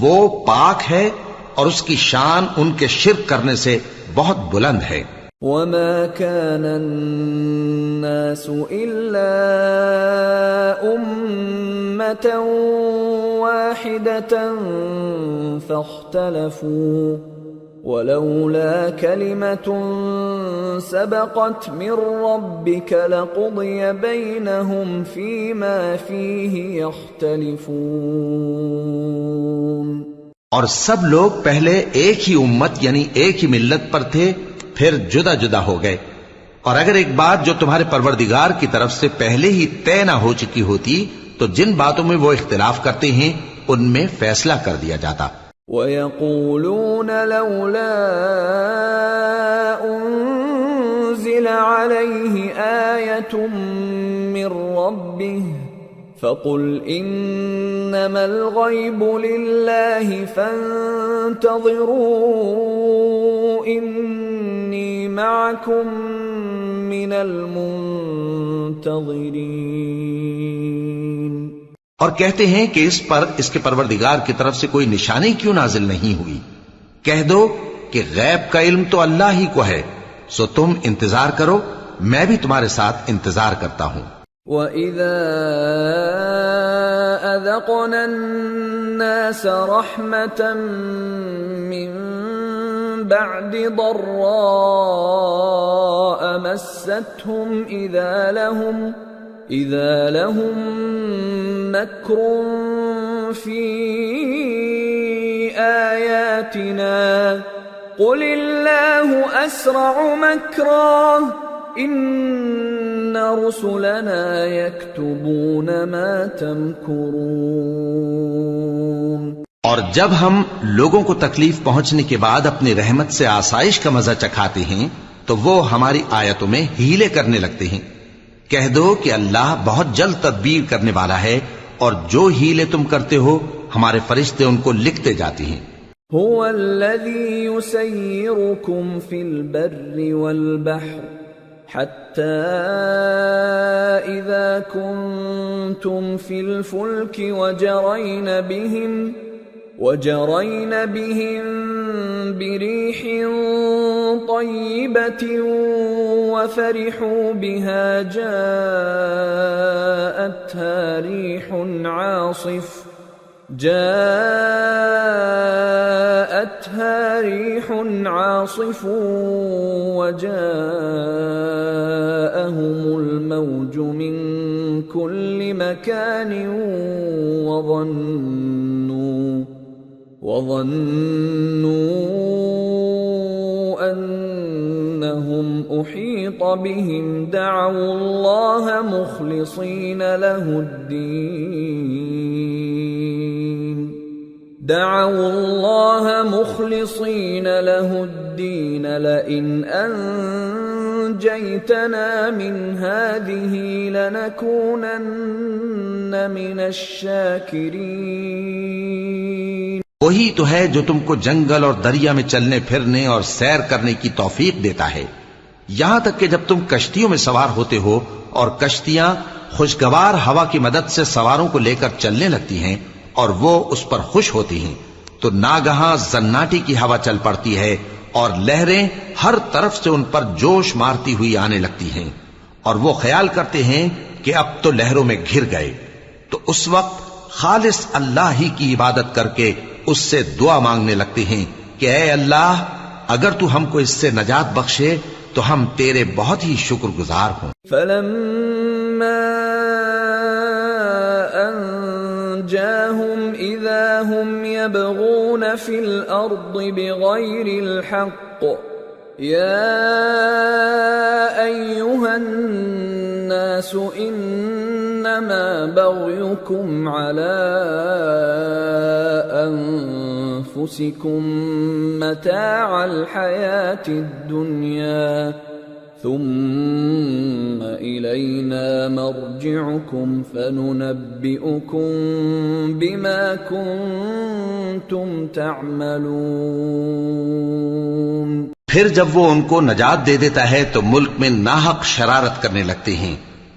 وہ پاک ہے اور اس کی شان ان کے شرک کرنے سے بہت بلند ہے۔ وما كان الناس إلا أمة واحدة فاختلفوا ولولا كلمة سبقت من ربك لقضي بينهم فيما فيه يختلفون۔ اور سب لوگ پہلے ایک ہی امت یعنی ایک ہی ملت پر تھے، پھر جدا جدا ہو گئے، اور اگر ایک بات جو تمہارے پروردگار کی طرف سے پہلے ہی طے نہ ہو چکی ہوتی تو جن باتوں میں وہ اختلاف کرتے ہیں ان میں فیصلہ کر دیا جاتا۔ وَيَقُولُونَ لَوْلَا أُنزِلَ عَلَيْهِ آيَةٌ مِّن رَّبِّهِ فَقُلْ إِنَّمَا الْغَيْبُ لِلَّهِ فَانتَظِرُوا إِنِّي مَعَكُمْ مِنَ الْمُنتَظِرِينَ۔ اور کہتے ہیں کہ اس پر اس کے پروردگار کی طرف سے کوئی نشانی کیوں نازل نہیں ہوئی؟ کہہ دو کہ غیب کا علم تو اللہ ہی کو ہے، سو تم انتظار کرو، میں بھی تمہارے ساتھ انتظار کرتا ہوں۔ وَإِذَا أَذَقْنَا النَّاسَ رَحْمَةً مِّن بَعْدِ ضَرَّاءَ مَسَّتْهُمْ إِذَا لَهُم مَّكْرٌ فِي آيَاتِنَا قُلِ اللَّهُ أَسْرَعُ مَكْرًا إِنَّ رُسُلَنَا يَكْتُبُونَ مَا تَمْكُرُونَ۔ اور جب ہم لوگوں کو تکلیف پہنچنے کے بعد اپنی رحمت سے آسائش کا مزہ چکھاتے ہیں تو وہ ہماری آیتوں میں ہیلے کرنے لگتے ہیں۔ کہہ دو کہ اللہ بہت جلد تدبیر کرنے والا ہے، اور جو ہیلے تم کرتے ہو ہمارے فرشتے ان کو لکھتے جاتے ہیں۔ هو الذي يسيركم في البر والبحر حتى إذا كنتم في الفلك وجرين بهم بريح طيبة وفرحوا بها جاءتها ريح عاصف وجاءهم الموج من كل مكان وظنوا أنهم أحيط بهم دعوا الله مخلصين له الدين لئن أنجيتنا من هذه لنكونن من الشاكرين۔ وہی تو ہے جو تم کو جنگل اور دریا میں چلنے پھرنے اور سیر کرنے کی توفیق دیتا ہے، یہاں تک کہ جب تم کشتیوں میں سوار ہوتے ہو اور کشتیاں خوشگوار ہوا کی مدد سے سواروں کو لے کر چلنے لگتی ہیں اور وہ اس پر خوش ہوتی ہیں، تو ناگہاں زناٹی کی ہوا چل پڑتی ہے اور لہریں ہر طرف سے ان پر جوش مارتی ہوئی آنے لگتی ہیں، اور وہ خیال کرتے ہیں کہ اب تو لہروں میں گھر گئے، تو اس وقت خالص اللہ ہی کی عبادت کر کے اس سے دعا مانگنے لگتے ہیں کہ اے اللہ، اگر تو ہم کو اس سے نجات بخشے تو ہم تیرے بہت ہی شکر گزار ہوں۔ فَلَمَّا أَنْجَاهُمْ إِذَا هُمْ يَبْغُونَ فِي الْأَرْضِ بِغَيْرِ الْحَقِّ يَا أَيُّهَا النَّاسُ إِنَّمَا بَغْيُكُمْ عَلَى أَنفُسِكُمْ مَتَاعَ الْحَيَاةِ الدُّنْيَا ثُمَّ إِلَيْنَا مَرْجِعُكُمْ فَنُنَبِّئُكُمْ بِمَا كُنْتُمْ تَعْمَلُونَ۔ پھر جب وہ ان کو نجات دے دیتا ہے تو ملک میں ناحق شرارت کرنے لگتے ہیں،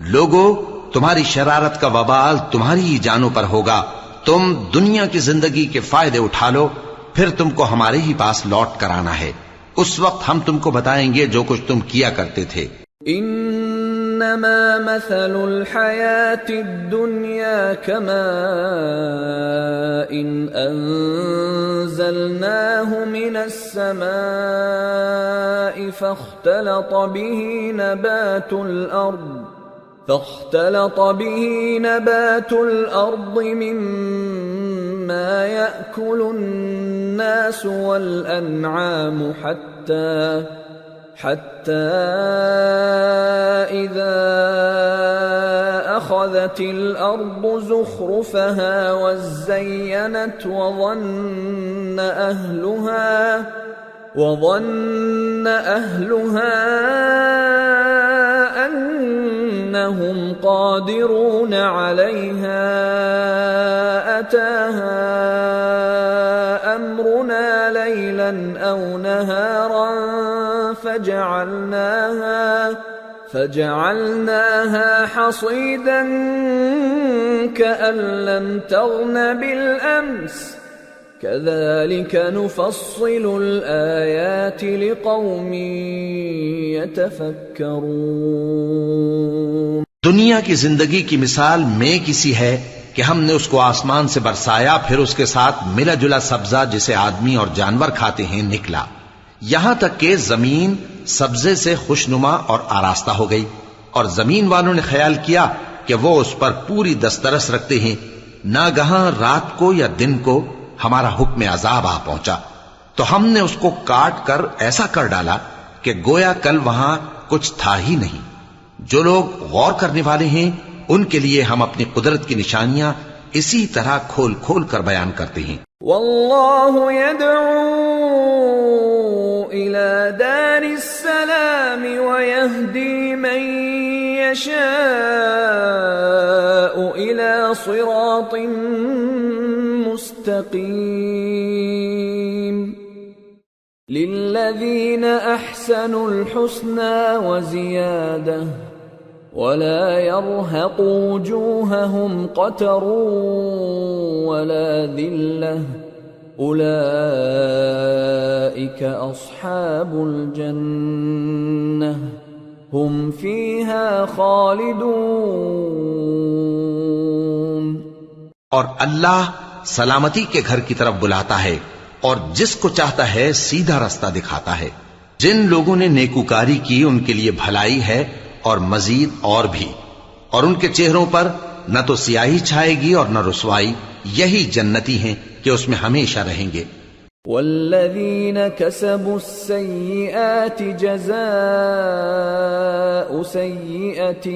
لوگو تمہاری شرارت کا وبال تمہاری ہی جانوں پر ہوگا. تم دنیا کی زندگی کے فائدے اٹھا لو، پھر تم کو ہمارے ہی پاس لوٹ کر آنا ہے. اس وقت ہم تم کو بتائیں گے جو کچھ تم کیا کرتے تھے. انما مثل الحیات الدنیا كماء انزلناه من السماء فاختلط به نبات الأرض مما يأكل الناس والأنعام حتى إذا أخذت الأرض زخرفها وزينت وظن أهلها أنهم قادرون عليها أتاها أمرنا ليلا أو نهارا فجعلناها حصيدا كأن لم تغن بالأمس كذلك نفصل الآيات لقوم يتفكرون. دنیا کی زندگی کی مثال میں کسی ہے کہ ہم نے اس کو آسمان سے برسایا، پھر اس کے ساتھ ملا جلا سبزہ جسے آدمی اور جانور کھاتے ہیں نکلا، یہاں تک کہ زمین سبزے سے خوشنما اور آراستہ ہو گئی، اور زمین والوں نے خیال کیا کہ وہ اس پر پوری دسترس رکھتے ہیں. ناگہاں رات کو یا دن کو ہمارا حکم عذاب آ پہنچا تو ہم نے اس کو کاٹ کر ایسا کر ڈالا کہ گویا کل وہاں کچھ تھا ہی نہیں. جو لوگ غور کرنے والے ہیں ان کے لیے ہم اپنی قدرت کی نشانیاں اسی طرح کھول کھول کر بیان کرتے ہیں. واللہ يدعو إلى دار السلام ويهدي من يشاء إلى صراط مستقيم. للذين أحسنوا الحسنى وزيادة ولا يرهق وجوههم قتر ولا ذلة أولئك أصحاب الجنة هم فيها خالدون. اور اللہ سلامتی کے گھر کی طرف بلاتا ہے اور جس کو چاہتا ہے سیدھا رستہ دکھاتا ہے. جن لوگوں نے نیکوکاری کی ان کے لیے بھلائی ہے اور مزید اور بھی، اور ان کے چہروں پر نہ تو سیاہی چھائے گی اور نہ رسوائی. یہی جنتی ہیں کہ اس میں ہمیشہ رہیں گے. والذین كسبوا السیئات جزاء سیئة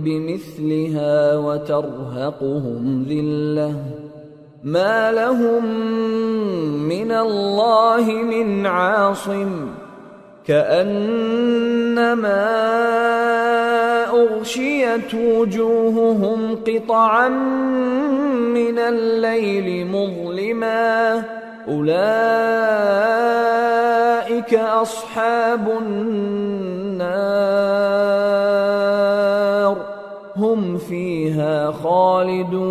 بمثلها وترهقهم ذلة ما لهم من الله من عاصم كأنما أغشيت وجوههم قطعا من الليل مظلما أولئك أصحاب النار هم فيها خالدون.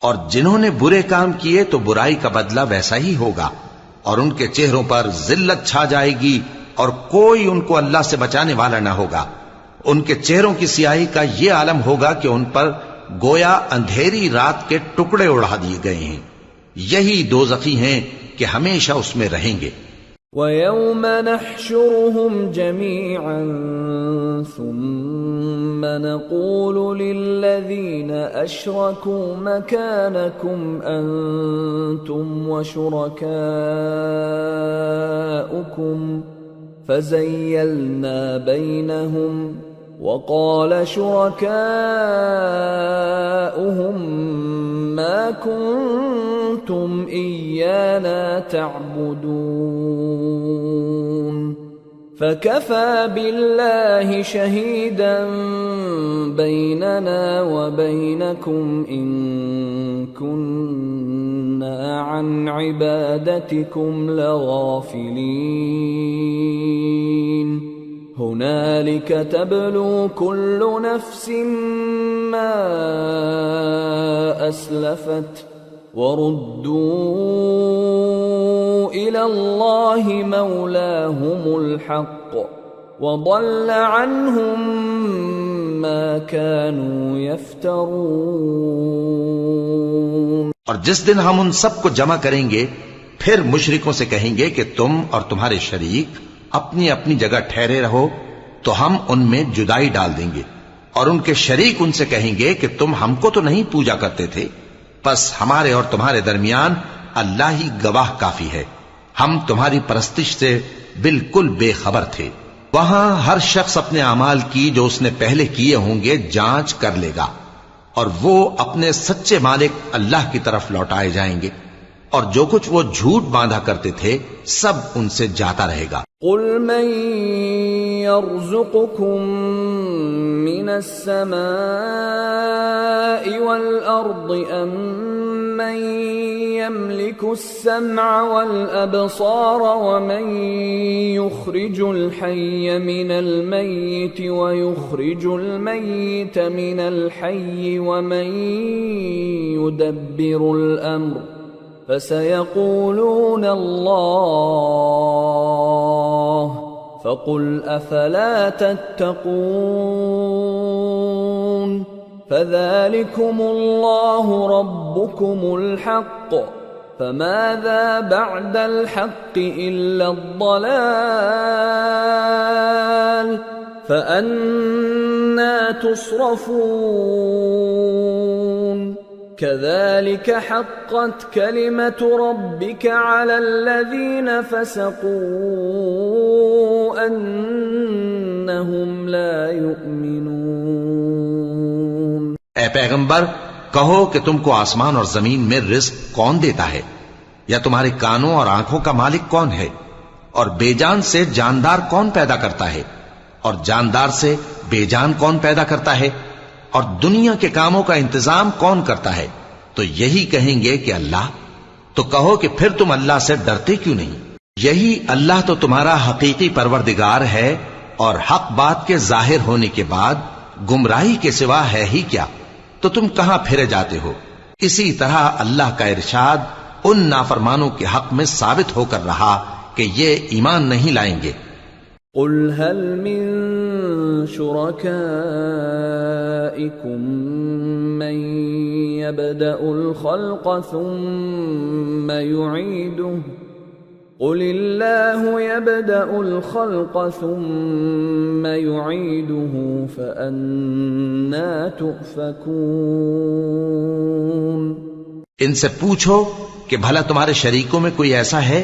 اور جنہوں نے برے کام کیے تو برائی کا بدلہ ویسا ہی ہوگا، اور ان کے چہروں پر ذلت چھا جائے گی اور کوئی ان کو اللہ سے بچانے والا نہ ہوگا. ان کے چہروں کی سیاہی کا یہ عالم ہوگا کہ ان پر گویا اندھیری رات کے ٹکڑے اڑا دیے گئے ہیں. یہی دوزخی ہیں کہ ہمیشہ اس میں رہیں گے. وَيَوْمَ نَحْشُرُهُمْ جَمِيعًا ثُمَّ نَقُولُ لِلَّذِينَ أَشْرَكُوا مَكَانَكُمْ أَنْتُمْ وَشُرَكَاؤُكُمْ فَزَيَّلْنَا بَيْنَهُمْ وَقَالَ شُرَكَاؤُهُمْ مَا كُنْتُمْ إِيَّانَا تَعْبُدُونَ فَكَفَى بِاللَّهِ شَهِيدًا بَيْنَنَا وَبَيْنَكُمْ إِن كُنَّا عَنْ عِبَادَتِكُمْ لَغَافِلِينَ. هنالك تبلو كل نفس ما أسلفت وردوا إلى الله مولاهم الحق وضل عنهم ما كانوا يفترون۔ اور جس دن ہم ان سب کو جمع کریں گے پھر مشرکوں سے کہیں گے کہ تم اور تمہارے شریک اپنی اپنی جگہ ٹھہرے رہو تو ہم ان میں جدائی ڈال دیں گے، اور ان کے شریک ان سے کہیں گے کہ تم ہم کو تو نہیں پوجا کرتے تھے، پس ہمارے اور تمہارے درمیان اللہ ہی گواہ کافی ہے، ہم تمہاری پرستش سے بالکل بے خبر تھے۔ وہاں ہر شخص اپنے اعمال کی جو اس نے پہلے کیے ہوں گے جانچ کر لے گا، اور وہ اپنے سچے مالک اللہ کی طرف لوٹائے جائیں گے، اور جو کچھ وہ جھوٹ باندھا کرتے تھے سب ان سے جاتا رہے گا۔ قل من يرزقكم من السماء والأرض أم من يملك السمع والأبصار ومن يخرج الحي من الميت ويخرج الميت من الحي ومن يدبر الأمر فسيقولون الله فقل أفلا تتقون فذلكم الله ربكم الحق فماذا بعد الحق إلا الضلال فأنا تصرفون كذلك حقت كلمة ربك على الذين فسقوا أنهم لا يؤمنون۔ اے پیغمبر کہو کہ تم کو آسمان اور زمین میں رزق کون دیتا ہے، یا تمہارے کانوں اور آنکھوں کا مالک کون ہے، اور بے جان سے جاندار کون پیدا کرتا ہے، اور جاندار سے بے جان کون پیدا کرتا ہے، اور دنیا کے کاموں کا انتظام کون کرتا ہے؟ تو یہی کہیں گے کہ اللہ۔ تو کہو کہ پھر تم اللہ سے ڈرتے کیوں نہیں؟ یہی اللہ تو تمہارا حقیقی پروردگار ہے، اور حق بات کے ظاہر ہونے کے بعد گمراہی کے سوا ہے ہی کیا؟ تو تم کہاں پھرے جاتے ہو؟ اسی طرح اللہ کا ارشاد ان نافرمانوں کے حق میں ثابت ہو کر رہا کہ یہ ایمان نہیں لائیں گے۔ قل هل من شركائكم من يبدأ الخلق ثم يعيده قل الله يبدأ الخلق ثم يعيده فأنا تؤفكون۔ ان سے پوچھو کہ بھلا تمہارے شریکوں میں کوئی ایسا ہے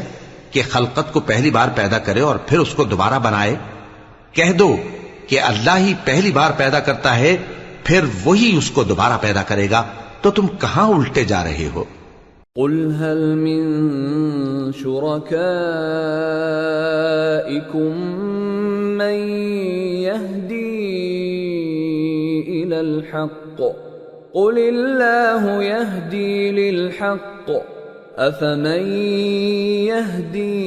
کہ خلقت کو پہلی بار پیدا کرے اور پھر اس کو دوبارہ بنائے؟ کہہ دو کہ اللہ ہی پہلی بار پیدا کرتا ہے پھر وہی اس کو دوبارہ پیدا کرے گا، تو تم کہاں الٹے جا رہے ہو؟ قل هل من شركائكم من يهدي إلى الحق قل الله يهدي للحق أفمن يهدي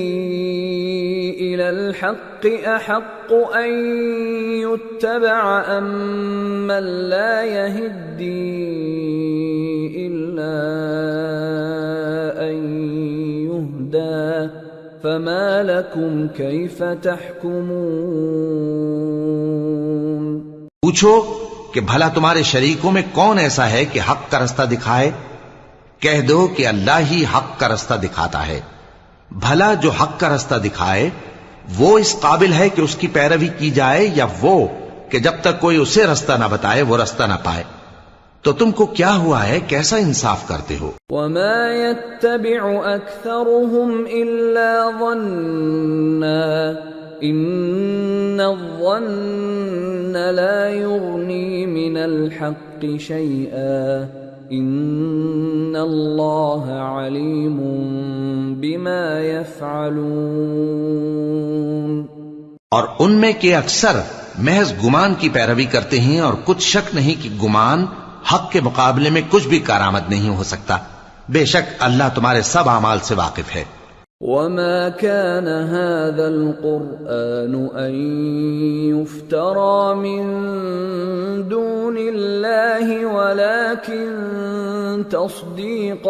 إلى الحق أحق أن يتبع أم من لا يهدي إلا أن يهدى فما لكم كيف تحكمون۔ پوچھو کہ بھلا تمہارے شریکوں میں کون ایسا ہے کہ حق کا رستہ دکھائے؟ کہہ دو کہ اللہ ہی حق کا رستہ دکھاتا ہے۔ بھلا جو حق کا رستہ دکھائے وہ اس قابل ہے کہ اس کی پیروی کی جائے، یا وہ کہ جب تک کوئی اسے رستہ نہ بتائے وہ رستہ نہ پائے؟ تو تم کو کیا ہوا ہے، کیسا انصاف کرتے ہو؟ وما يتبع أكثرهم إلا ظنا إن الظن لا يغني من الحق شيئا ان اللہ علیم بما یفعلون۔ اور ان میں کے اکثر محض گمان کی پیروی کرتے ہیں، اور کچھ شک نہیں کہ گمان حق کے مقابلے میں کچھ بھی کارآمد نہیں ہو سکتا۔ بے شک اللہ تمہارے سب اعمال سے واقف ہے۔ وما كان هذا القرآن أن يفترى من دون الله ولكن تصديق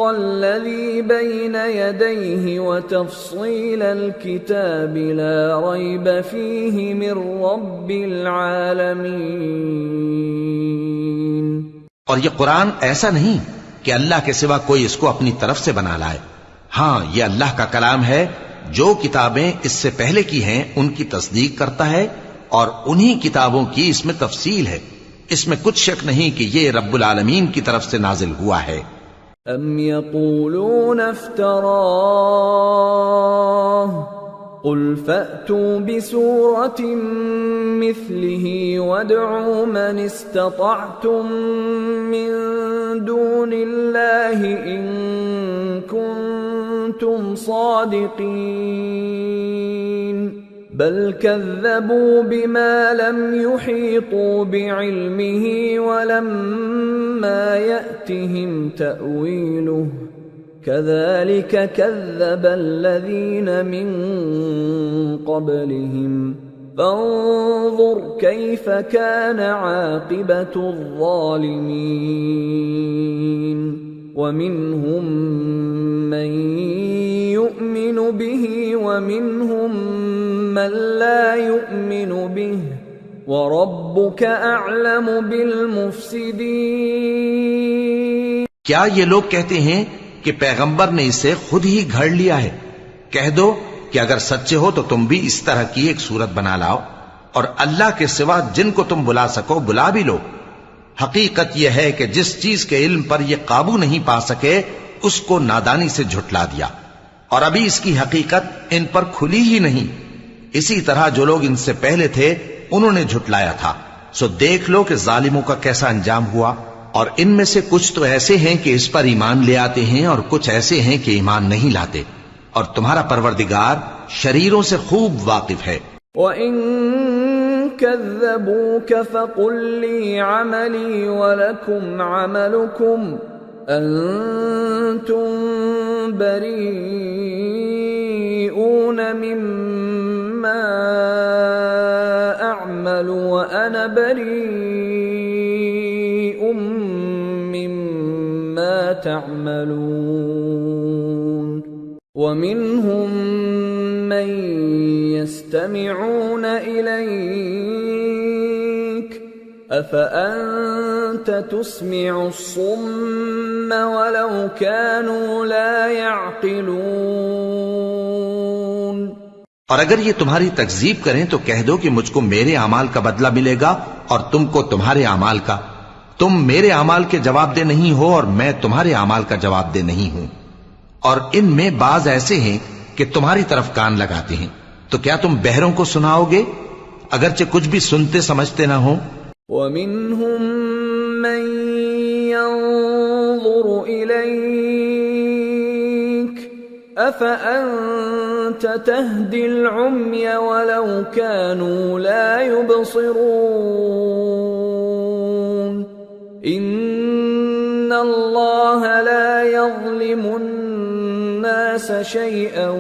الذي بين يديه وتفصيل الكتاب لا ريب فيه من رب العالمين. اور یہ قرآن ایسا نہیں کہ اللہ کے سوا کوئی اس کو اپنی طرف سے بنا لائے. ہاں یہ اللہ کا کلام ہے. جو کتابیں اس سے پہلے کی ہیں ان کی تصدیق کرتا ہے اور انہی کتابوں کی اس میں تفصیل ہے. اس میں کچھ شک نہیں کہ یہ رب العالمین کی طرف سے نازل ہوا ہے. ام یقولون افتراہ قل فأتوا بسورة مثله وادعوا من استطعتم من دون الله إن كنتم صادقين بل كذبوا بما لم يحيطوا بعلمه ولما يأتهم تأويله كذلك كذب الذين من قبلهم فانظر كيف كان عاقبة الظالمين ومنهم من يؤمن به ومنهم من لا يؤمن به وَرَبُّكَ أَعْلَمُ بِالْمُفْسِدِينَ. کیا یہ لوگ کہتے ہیں کہ پیغمبر نے اسے خود ہی گھڑ لیا ہے؟ کہہ دو کہ اگر سچے ہو تو تم بھی اس طرح کی ایک صورت بنا لاؤ اور اللہ کے سوا جن کو تم بلا سکو بلا بھی لو. حقیقت یہ ہے کہ جس چیز کے علم پر یہ قابو نہیں پا سکے اس کو نادانی سے جھٹلا دیا اور ابھی اس کی حقیقت ان پر کھلی ہی نہیں. اسی طرح جو لوگ ان سے پہلے تھے انہوں نے جھٹلایا تھا. سو دیکھ لو کہ ظالموں کا کیسا انجام ہوا. اور ان میں سے کچھ تو ایسے ہیں کہ اس پر ایمان لے آتے ہیں اور کچھ ایسے ہیں کہ ایمان نہیں لاتے. اور تمہارا پروردگار شریروں سے خوب واقف ہے. وَإِن كَذَّبُوكَ فَقُل لِّي عَمَلِي وَلَكُمْ عَمَلُكُمْ أَنتُم بَرِيئُونَ مِمَّا أَعْمَلُ وَأَنَا بَرِيءٌ مِّمَّا تَعْمَلُونَ. وَمِنْهُمْ مَن يَسْتَمِعُونَ إِلَيْكَ أَفَأَنْتَ تُسْمِعُ الصُّمَّ وَلَوْ كَانُوا لَا يَعْقِلُونَ. اور اگر یہ تمہاری تکذیب کریں تو کہہ دو کہ مجھ کو میرے اعمال کا بدلہ ملے گا اور تم کو تمہارے اعمال کا. تم میرے اعمال کے جواب دہ نہیں ہو اور میں تمہارے اعمال کا جواب دہ نہیں ہوں. اور ان میں بعض ایسے ہیں کہ تمہاری طرف کان لگاتے ہیں. تو کیا تم بہروں کو سناؤ گے اگرچہ کچھ بھی سنتے سمجھتے نہ ہو؟ وَمِنْهُمْ مَنْ يَنظُرُ إِلَيْكَ أَفَأَنْتَ تَهْدِي الْعُمْيَ وَلَوْ كَانُوا لَا يُبْصِرُونَ. إِنَّ اللَّهَ لَا يَظْلِمُ النَّاسَ شَيْئًا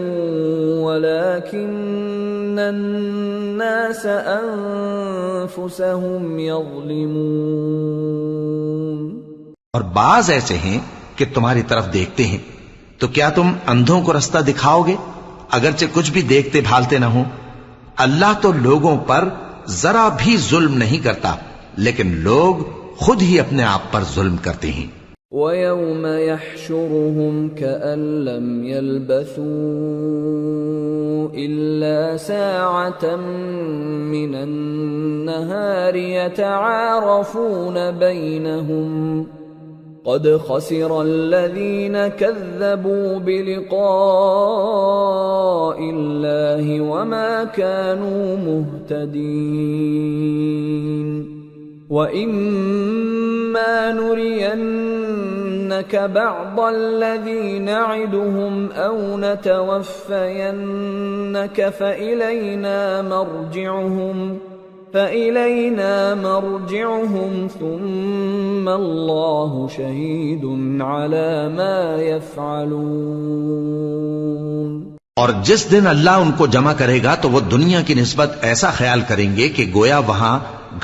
وَلَكِنَّ النَّاسَ أَنفُسَهُمْ يَظْلِمُونَ. اور بعض ایسے ہیں کہ تمہاری طرف دیکھتے ہیں. تو کیا تم اندھوں کو رستہ دکھاؤ گے اگرچہ کچھ بھی دیکھتے بھالتے نہ ہوں؟ اللہ تو لوگوں پر ذرا بھی ظلم نہیں کرتا لیکن لوگ خود ہی اپنے آپ پر ظلم کرتے ہیں. وَيَوْمَ يَحْشُرُهُمْ كَأَن لَّمْ يَلْبَثُوا إِلَّا سَاعَةً مِّنَ النَّهَارِ يَتَعَارَفُونَ بَيْنَهُمْ قَدْ خَسِرَ الَّذِينَ كَذَّبُوا بِلِقَاءِ اللَّهِ وَمَا كَانُوا مُهْتَدِينَ. وَإِمَّا نُرِيَنَّكَ بَعْضَ الَّذِي نَعِدُهُمْ أَوْ نَتَوَفَّيَنَّكَ فَإِلَيْنَا مَرْجِعُهُمْ فإلينا مرجعهم ثم الله شهيد على ما يفعلون۔ اور جس دن اللہ ان کو جمع کرے گا تو وہ دنیا کی نسبت ایسا خیال کریں گے کہ گویا وہاں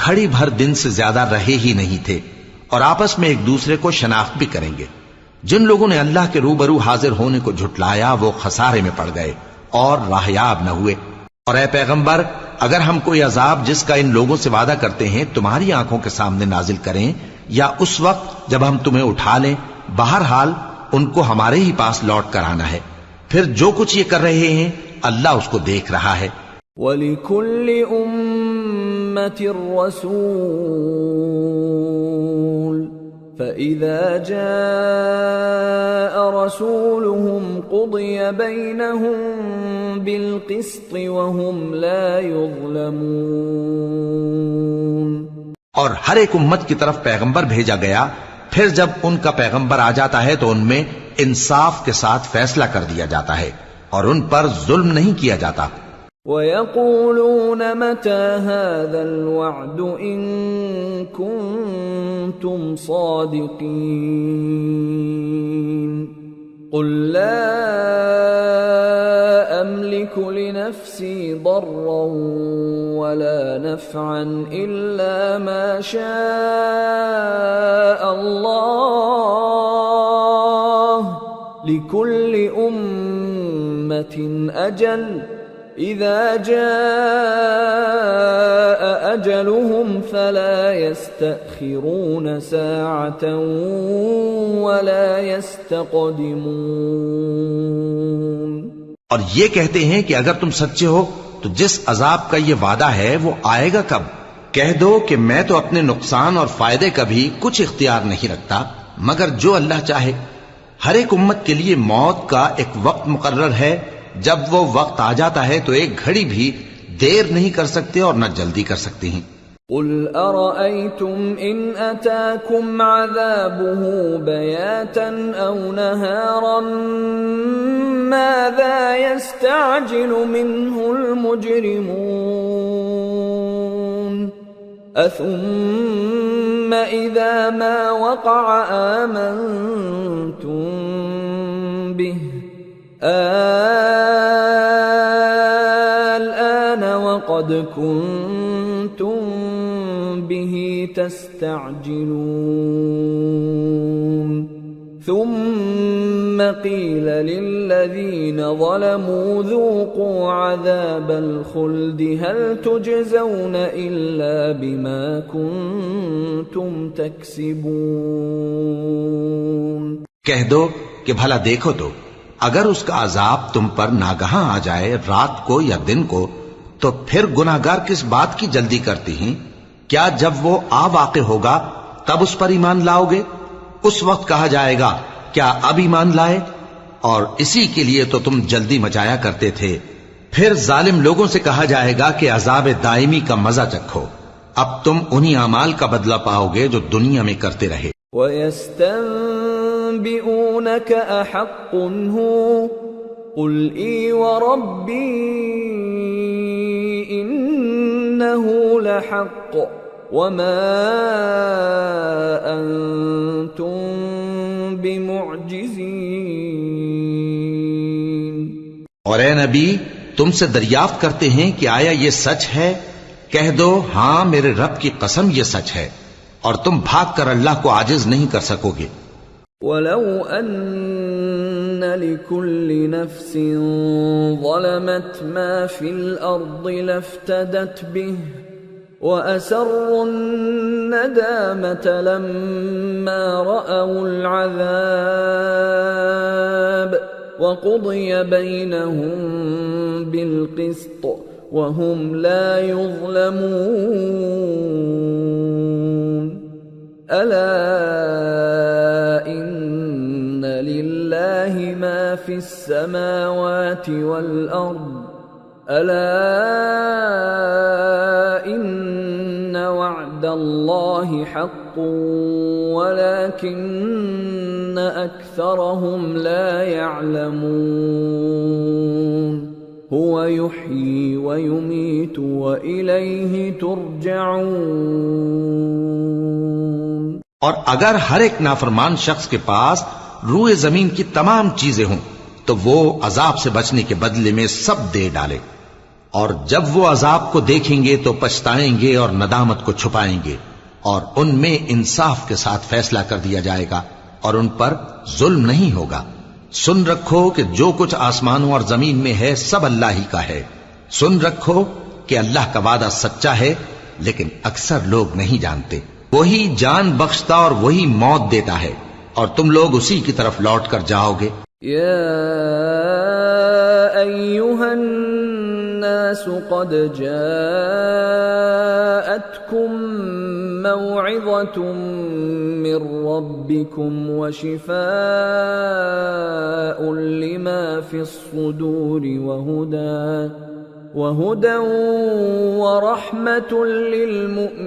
گھڑی بھر دن سے زیادہ رہے ہی نہیں تھے، اور آپس میں ایک دوسرے کو شناخت بھی کریں گے۔ جن لوگوں نے اللہ کے روبرو حاضر ہونے کو جھٹلایا وہ خسارے میں پڑ گئے اور راہیاب نہ ہوئے۔ اور اے پیغمبر، اگر ہم کوئی عذاب جس کا ان لوگوں سے وعدہ کرتے ہیں تمہاری آنکھوں کے سامنے نازل کریں یا اس وقت جب ہم تمہیں اٹھا لیں، بہرحال ان کو ہمارے ہی پاس لوٹ کر آنا ہے، پھر جو کچھ یہ کر رہے ہیں اللہ اس کو دیکھ رہا ہے۔ وَلِكُلِّ أُمَّةٍ رَسُولٌ فَإِذَا جَاءَ رَسُولُهُمْ قُضِيَ بَيْنَهُم بِالْقِسْطِ وَهُمْ لَا يُظْلَمُونَ۔ اور ہر ایک امت کی طرف پیغمبر بھیجا گیا، پھر جب ان کا پیغمبر آ جاتا ہے تو ان میں انصاف کے ساتھ فیصلہ کر دیا جاتا ہے اور ان پر ظلم نہیں کیا جاتا۔ وَيَقُولُونَ مَتَى هَذَا الْوَعْدُ إِن كُنتُمْ صَادِقِينَ قُل لَّا أَمْلِكُ لِنَفْسِي ضَرًّا وَلَا نَفْعًا إِلَّا مَا شَاءَ اللَّهُ لِكُلِّ أُمَّةٍ أَجَلٌ إِذَا جَاءَ أَجَلُهُمْ فَلَا يَسْتَأْخِرُونَ سَاعَةً وَلَا يَسْتَقْدِمُونَ۔ اور یہ کہتے ہیں کہ اگر تم سچے ہو تو جس عذاب کا یہ وعدہ ہے وہ آئے گا کب؟ کہہ دو کہ میں تو اپنے نقصان اور فائدے کا بھی کچھ اختیار نہیں رکھتا مگر جو اللہ چاہے۔ ہر ایک امت کے لیے موت کا ایک وقت مقرر ہے، جب وہ وقت آ جاتا ہے تو ایک گھڑی بھی دیر نہیں کر سکتے اور نہ جلدی کر سکتے ہیں۔ قُلْ أَرَأَيْتُمْ إِنْ أَتَاكُمْ عَذَابُهُ بَيَاتًا أَوْ نَهَارًا مَاذَا يَسْتَعْجِلُ مِنْهُ الْمُجْرِمُونَ أَثُمَّ إِذَا مَا وَقَعَ آمَنْتُمْ بِهِ الآن وقد كنتم به تستعجلون ثم قيل للذين ظلموا ذوقوا عذاب الخلد هل تجزون إلا بما كنتم تكسبون۔ کہہ دو کہ بھلا دیکھو تو اگر اس کا عذاب تم پر ناگہاں آ جائے رات کو یا دن کو تو پھر گناہگار کس بات کی جلدی کرتی ہیں؟ کیا جب وہ آ واقع ہوگا تب اس پر ایمان لاؤ گے؟ اس وقت کہا جائے گا کیا اب ایمان لائے؟ اور اسی کے لیے تو تم جلدی مچایا کرتے تھے۔ پھر ظالم لوگوں سے کہا جائے گا کہ عذاب دائمی کا مزہ چکھو، اب تم انہی اعمال کا بدلہ پاؤ گے جو دنیا میں کرتے رہے۔ وَيَسْتَنبِئُونَكَ أَحَقٌّ هُوَ قُلْ إِي وَرَبِّي إِنَّهُ لَحَقٌّ وَمَا أَنْتُمْ بِمُعْجِزِينَ۔ اور اے نبی تم سے دریافت کرتے ہیں کہ آیا یہ سچ ہے؟ کہہ دو ہاں میرے رب کی قسم یہ سچ ہے، اور تم بھاگ کر اللہ کو عاجز نہیں کر سکو گے۔ وَلَوْ أَنَّ لِكُلِّ نَفْسٍ ظَلَمَتْ مَا فِي الْأَرْضِ لَافْتَدَتْ بِهِ وَأَسَرُّوا النَّدَامَةَ لَمَّا رَأَوُا الْعَذَابَ وَقُضِيَ بَيْنَهُم بِالْقِسْطِ وَهُمْ لَا يُظْلَمُونَ۔ أَلَا إِنَّ لِلَّهِ مَا فِي السَّمَاوَاتِ وَالْأَرْضِ أَلَا إِنَّ وَعْدَ اللَّهِ حَقٌّ وَلَكِنَّ أَكْثَرَهُمْ لَا يَعْلَمُونَ۔ هو يحيي ويميت وإليه ترجعون۔ اور اگر ہر ایک نافرمان شخص کے پاس روئے زمین کی تمام چیزیں ہوں تو وہ عذاب سے بچنے کے بدلے میں سب دے ڈالے، اور جب وہ عذاب کو دیکھیں گے تو پچھتائیں گے اور ندامت کو چھپائیں گے، اور ان میں انصاف کے ساتھ فیصلہ کر دیا جائے گا اور ان پر ظلم نہیں ہوگا۔ سن رکھو کہ جو کچھ آسمانوں اور زمین میں ہے سب اللہ ہی کا ہے۔ سن رکھو کہ اللہ کا وعدہ سچا ہے، لیکن اکثر لوگ نہیں جانتے۔ وہی جان بخشتا اور وہی موت دیتا ہے، اور تم لوگ اسی کی طرف لوٹ کر جاؤ گے۔ يا أيها الناس قد جاءتكم موعظة من ربكم وشفاء لما في الصدور وهدى ورحمة للمؤمنين۔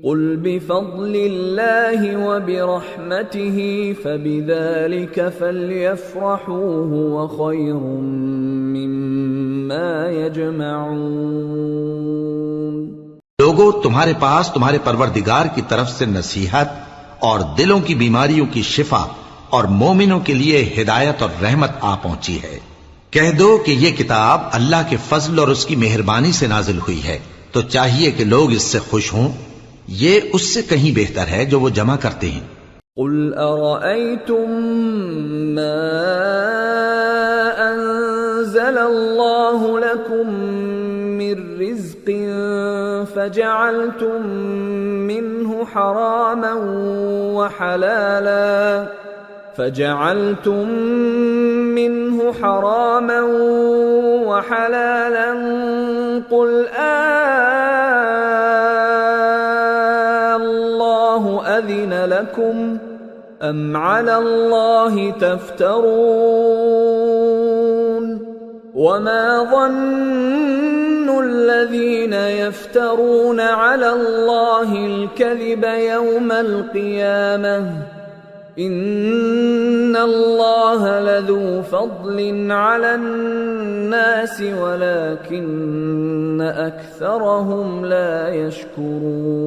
قل بفضل الله وبرحمته فبذلك فليفرحوا هو خير مما يجمعون۔ لوگو، تمہارے پاس تمہارے پروردگار کی طرف سے نصیحت اور دلوں کی بیماریوں کی شفا اور مومنوں کے لیے ہدایت اور رحمت آ پہنچی ہے۔ کہہ دو کہ یہ کتاب اللہ کے فضل اور اس کی مہربانی سے نازل ہوئی ہے، تو چاہیے کہ لوگ اس سے خوش ہوں۔ یہ اس سے کہیں بہتر ہے جو وہ جمع کرتے ہیں۔ قل ارأيتم ما انزل الله لكم من رزق فجعلتم منه حراما وحلالا قل الله أذن لكم أم على الله تفترون؟ وما ظن الذين يفترون على الله الكذب يوم القيامة إن الله لذو فضل على الناس ولكن أكثرهم لا يشكرون۔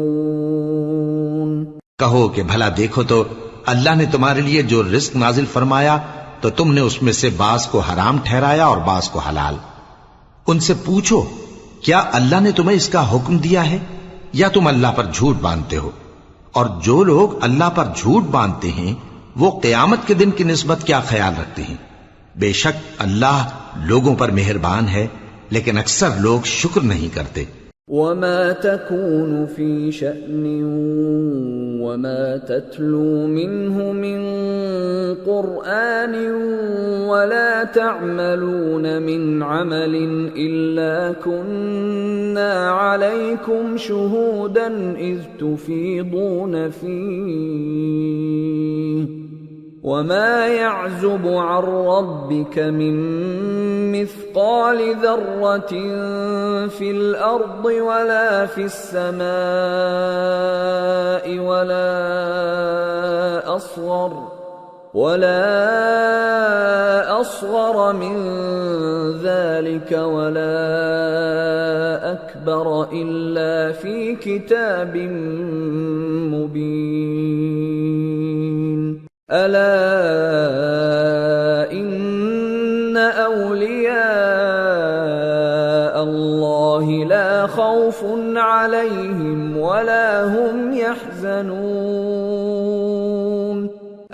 کہو کہ بھلا دیکھو تو اللہ نے تمہارے لیے جو رزق نازل فرمایا تو تم نے اس میں سے بعض کو حرام ٹھہرایا اور بعض کو حلال۔ ان سے پوچھو کیا اللہ نے تمہیں اس کا حکم دیا ہے یا تم اللہ پر جھوٹ باندھتے ہو؟ اور جو لوگ اللہ پر جھوٹ باندھتے ہیں وہ قیامت کے دن کی نسبت کیا خیال رکھتے ہیں؟ بے شک اللہ لوگوں پر مہربان ہے، لیکن اکثر لوگ شکر نہیں کرتے۔ وما تكون في شأن وما تتلو منه من قرآن ولا تعملون من عمل إلا كنا عليكم شهودا إذ تفيضون فيه وما يعزب عن ربك من مثقال ذرة في الأرض ولا في السماء ولا أصغر من ذلك ولا أكبر إلا في كتاب مبين۔ ألا إن أولياء الله لا خوف عليهم ولا هم يحزنون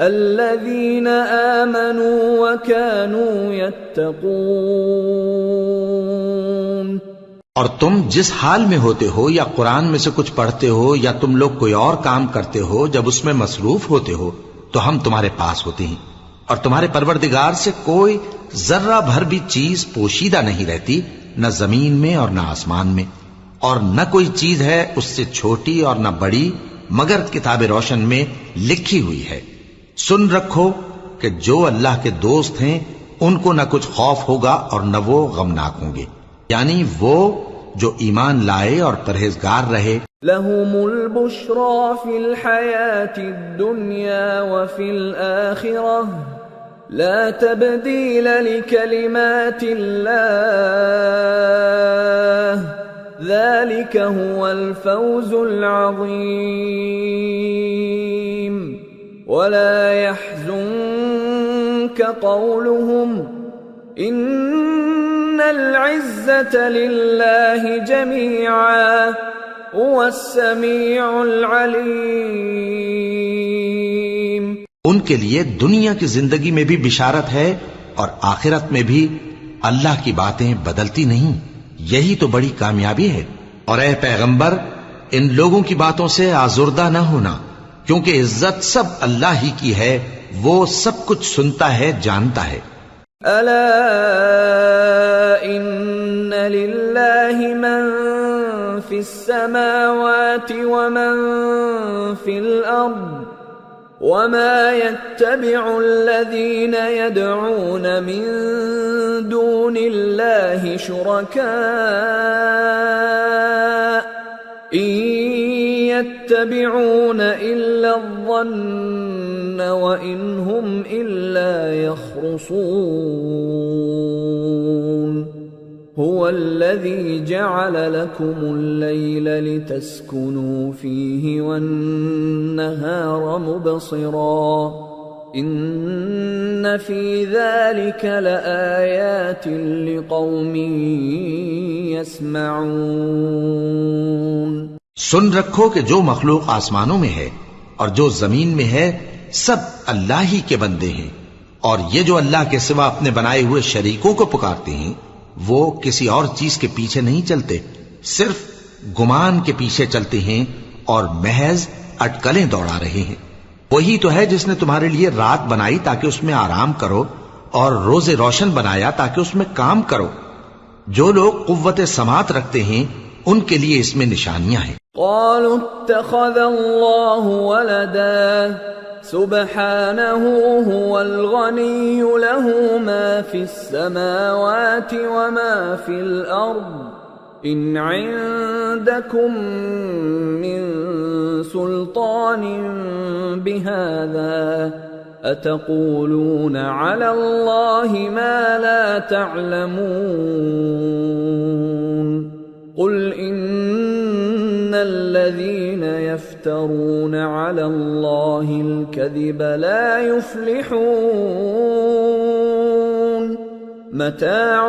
الذين آمنوا وكانوا يتقون۔ اور تم جس حال میں ہوتے ہو یا قرآن میں سے کچھ پڑھتے ہو یا تم لوگ کوئی اور کام کرتے ہو، جب اس میں مصروف ہوتے ہو تو ہم تمہارے پاس ہوتے ہیں، اور تمہارے پروردگار سے کوئی ذرہ بھر بھی چیز پوشیدہ نہیں رہتی، نہ زمین میں اور نہ آسمان میں، اور نہ کوئی چیز ہے اس سے چھوٹی اور نہ بڑی مگر کتاب روشن میں لکھی ہوئی ہے۔ سن رکھو کہ جو اللہ کے دوست ہیں ان کو نہ کچھ خوف ہوگا اور نہ وہ غمناک ہوں گے، یعنی وہ جو ایمان لائے اور پرہیزگار رہے۔ لهم البشرى في الحياة الدنيا وفي الآخرة لا تبديل لكلمات الله ذلك هو الفوز العظيم ولا يحزنك قولهم إن العزة لله جميعا هو السميع العليم. ان کے لیے دنیا کی زندگی میں بھی بشارت ہے اور آخرت میں بھی اللہ کی باتیں بدلتی نہیں. یہی تو بڑی کامیابی ہے. اور اے پیغمبر ان لوگوں کی باتوں سے آزردہ نہ ہونا کیونکہ عزت سب اللہ ہی کی ہے. وہ سب کچھ سنتا ہے جانتا ہے. الا ان للہ من فی السماوات ومن فی الارض وما يتبع الذين يدعون من دون الله شركاء إن يتبعون إلا الظن وإن هم إلا يخرصون. هو الذي جعل لكم الليل لتسكنوا فيه والنهار مبصرا إن في ذلك لآيات لقوم يسمعون. سن رکھو کہ جو مخلوق آسمانوں میں ہے اور جو زمین میں ہے سب اللہ ہی کے بندے ہیں. اور یہ جو اللہ کے سوا اپنے بنائے ہوئے شریکوں کو پکارتے ہیں وہ کسی اور چیز کے پیچھے نہیں چلتے، صرف گمان کے پیچھے چلتے ہیں اور محض اٹکلیں دوڑا رہے ہیں. وہی تو ہے جس نے تمہارے لیے رات بنائی تاکہ اس میں آرام کرو اور روز روشن بنایا تاکہ اس میں کام کرو. جو لوگ قوت سماعت رکھتے ہیں ان کے لیے اس میں نشانیاں ہیں. قالوا اتخذ الله ولدا سبحانه هو الغني له ما في السماوات وما في الأرض إن عندكم من سلطان بهذا أتقولون على الله ما لا تعلمون. قل إن الذين يفترون على الله الكذب لا يفلحون. متاع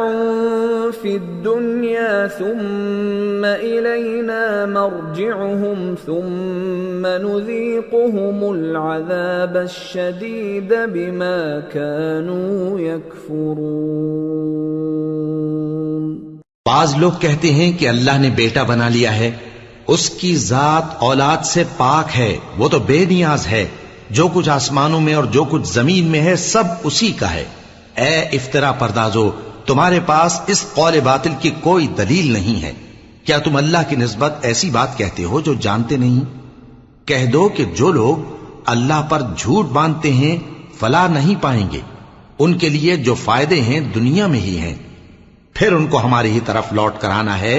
في الدنيا ثم إلينا مرجعهم ثم نذيقهم العذاب الشديد بما كانوا يكفرون. بعض لوگ کہتے ہیں کہ اللہ نے بیٹا بنا لیا ہے. اس کی ذات اولاد سے پاک ہے، وہ تو بے نیاز ہے. جو کچھ آسمانوں میں اور جو کچھ زمین میں ہے سب اسی کا ہے. اے افترا پردازو، تمہارے پاس اس قول باطل کی کوئی دلیل نہیں ہے. کیا تم اللہ کی نسبت ایسی بات کہتے ہو جو جانتے نہیں؟ کہہ دو کہ جو لوگ اللہ پر جھوٹ باندھتے ہیں فلاح نہیں پائیں گے. ان کے لیے جو فائدے ہیں دنیا میں ہی ہیں، پھر ان کو ہماری ہی طرف لوٹ کر آنا ہے.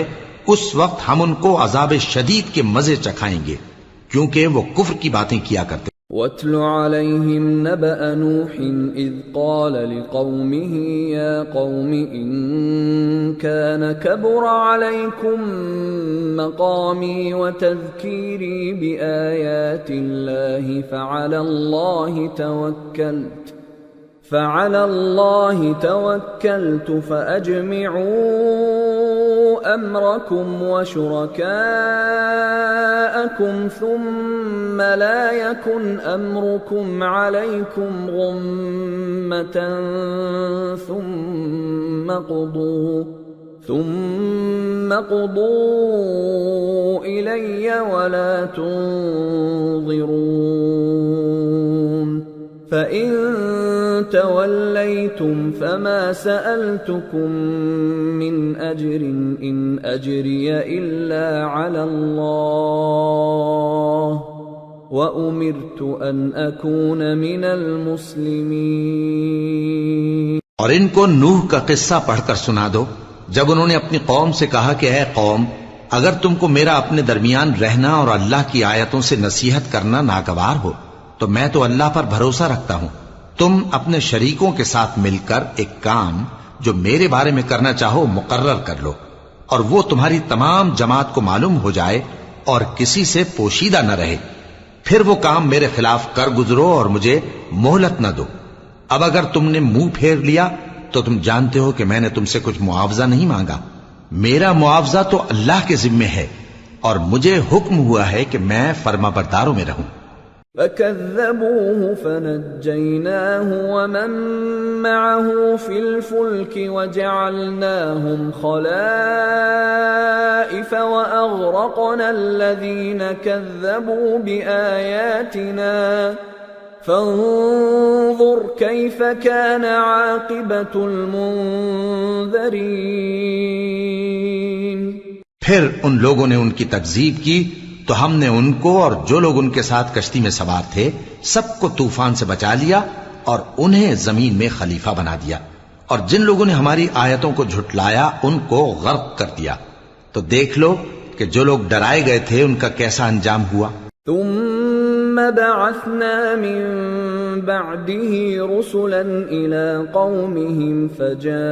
اس وقت ہم ان کو عذاب شدید کے مزے چکھائیں گے کیونکہ وہ کفر کی باتیں کیا کرتے. وَاتْلُ عَلَيْهِمْ نَبَأَ نُوحٍ إِذْ قَالَ لِقَوْمِهِ يَا قَوْمِ إِن كَانَ كَبُرَ عَلَيْكُمْ مَقَامِي وَتَذْكِيرِي بِآيَاتِ اللَّهِ فعلى الله توكلت فأجمعوا أمركم وشركاءكم ثم لا يكن أمركم عليكم غمة ثم قضوا إلي ولا تنظرون. فَإِن تَوَلَّيْتُمْ فَمَا سَأَلْتُكُمْ مِنْ أَجْرٍ إِنْ أَجْرِيَ إِلَّا عَلَى اللَّهِ وَأُمِرْتُ أَنْ أَكُونَ مِنَ الْمُسْلِمِينَ. اور ان کو نوح کا قصہ پڑھ کر سنا دو جب انہوں نے اپنی قوم سے کہا کہ اے قوم، اگر تم کو میرا اپنے درمیان رہنا اور اللہ کی آیتوں سے نصیحت کرنا ناگوار ہو تو میں تو اللہ پر بھروسہ رکھتا ہوں، تم اپنے شریکوں کے ساتھ مل کر ایک کام جو میرے بارے میں کرنا چاہو مقرر کر لو، اور وہ تمہاری تمام جماعت کو معلوم ہو جائے اور کسی سے پوشیدہ نہ رہے، پھر وہ کام میرے خلاف کر گزرو اور مجھے مہلت نہ دو۔ اب اگر تم نے منہ پھیر لیا تو تم جانتے ہو کہ میں نے تم سے کچھ معاوضہ نہیں مانگا، میرا معاوضہ تو اللہ کے ذمے ہے، اور مجھے حکم ہوا ہے کہ میں فرما برداروں میں رہوں۔ فَكَذَّبُوهُ فَنَجَّيْنَاهُ وَمَن مَّعَهُ فِي الْفُلْكِ وَجَعَلْنَاهُمْ خَلَائِفَ وَأَغْرَقْنَا الَّذِينَ كَذَّبُوا بِآيَاتِنَا فَانظُرْ كَيْفَ كَانَ عَاقِبَةُ الْمُنذَرِينَ۔ پھر ان لوگوں نے ان کی تکذیب کی تو ہم نے ان کو اور جو لوگ ان کے ساتھ کشتی میں سوار تھے سب کو طوفان سے بچا لیا اور انہیں زمین میں خلیفہ بنا دیا، اور جن لوگوں نے ہماری آیتوں کو جھٹلایا ان کو غرق کر دیا۔ تو دیکھ لو کہ جو لوگ ڈرائے گئے تھے ان کا کیسا انجام ہوا۔ ثم بعثنا من بعده رسلا إلى قومهم فجاءوهم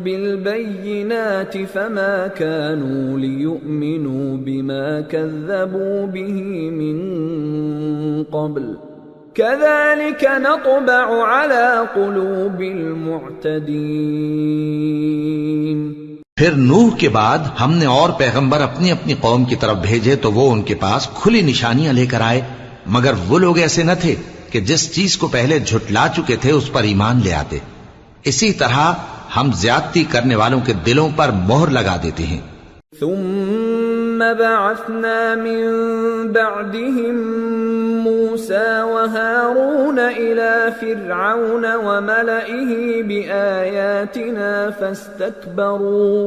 بالبينات فما كانوا ليؤمنوا بما كذبوا به من قبل كذلك نطبع على قلوب المعتدين۔ پھر نوح کے بعد ہم نے اور پیغمبر اپنی اپنی قوم کی طرف بھیجے تو وہ ان کے پاس کھلی نشانیاں لے کر آئے، مگر وہ لوگ ایسے نہ تھے کہ جس چیز کو پہلے جھٹلا چکے تھے اس پر ایمان لے آتے۔ اسی طرح ہم زیادتی کرنے والوں کے دلوں پر مہر لگا دیتے ہیں۔ ثم بعثنا من بعدهم موسى وهارون إلى فرعون وملئه بآياتنا فاستكبروا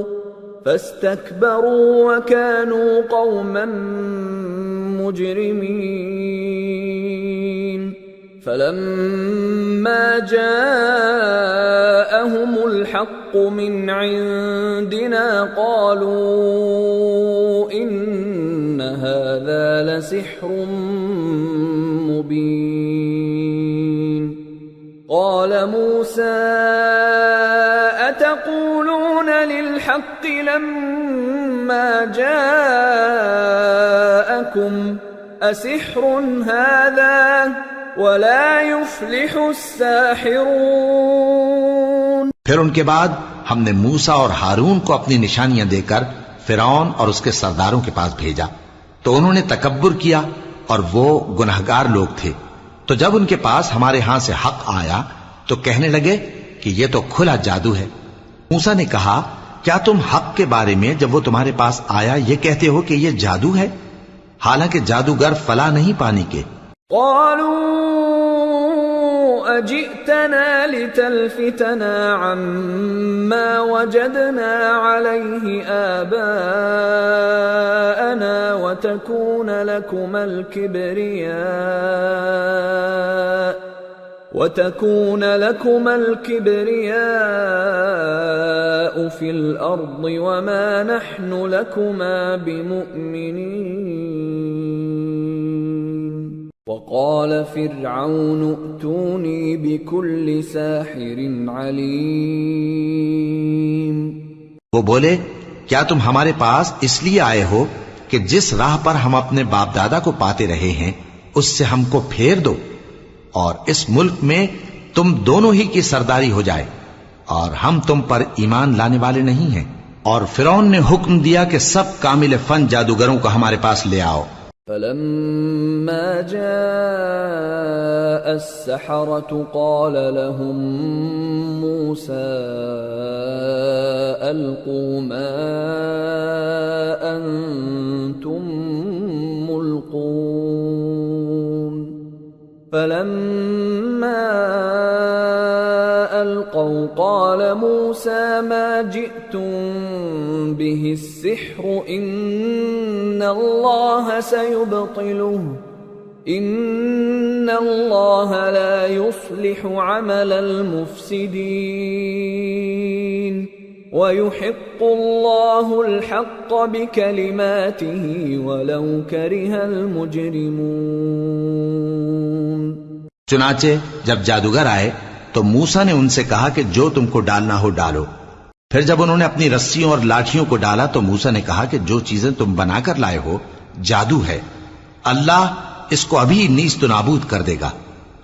وكانوا قوما مجرمين۔ فلما جاءهم الحق من عندنا قالوا إن هذا لسحر مبين۔ قال موسى أتقولون للحق لما جاءكم أسحر هذا ولا يفلح الساحرون۔ پھر ان کے بعد ہم نے موسیٰ اور ہارون کو اپنی نشانیاں دے کر فرعون اور اس کے سرداروں کے پاس بھیجا، تو انہوں نے تکبر کیا اور وہ گنہگار لوگ تھے۔ تو جب ان کے پاس ہمارے ہاں سے حق آیا تو کہنے لگے کہ یہ تو کھلا جادو ہے۔ موسیٰ نے کہا کیا تم حق کے بارے میں جب وہ تمہارے پاس آیا یہ کہتے ہو کہ یہ جادو ہے، حالانکہ جادوگر فلاح نہیں پانی کے؟ قالوا أجئتنا لتلفتنا عما وجدنا عليه آباءنا وتكون لكما الكبرياء في الأرض وما نحن لكما بمؤمنين۔ وقال فرعون ائتوني بكل ساحر عليم۔ وہ بولے کیا تم ہمارے پاس اس لیے آئے ہو کہ جس راہ پر ہم اپنے باپ دادا کو پاتے رہے ہیں اس سے ہم کو پھیر دو، اور اس ملک میں تم دونوں ہی کی سرداری ہو جائے، اور ہم تم پر ایمان لانے والے نہیں ہیں۔ اور فرعون نے حکم دیا کہ سب کامل فن جادوگروں کو ہمارے پاس لے آؤ۔ فلما جاء السحرة قال لهم موسى ألقوا ما أنتم ملقون۔ فلما ألقوا قال موسى ما جئتم به السحر إن الله سيبطله إن الله لا يصلح عمل المفسدين ويحق الله الحق بكلماته ولو كره المجرمون۔ چنانچہ جب جادوگر آئے تو موسیٰ نے ان سے کہا کہ جو تم کو ڈالنا ہو ڈالو۔ پھر جب انہوں نے اپنی رسیوں اور لاٹھیوں کو ڈالا تو موسیٰ نے کہا کہ جو چیزیں تم بنا کر لائے ہو جادو ہے، اللہ اس کو ابھی نیست و نابود کر دے گا۔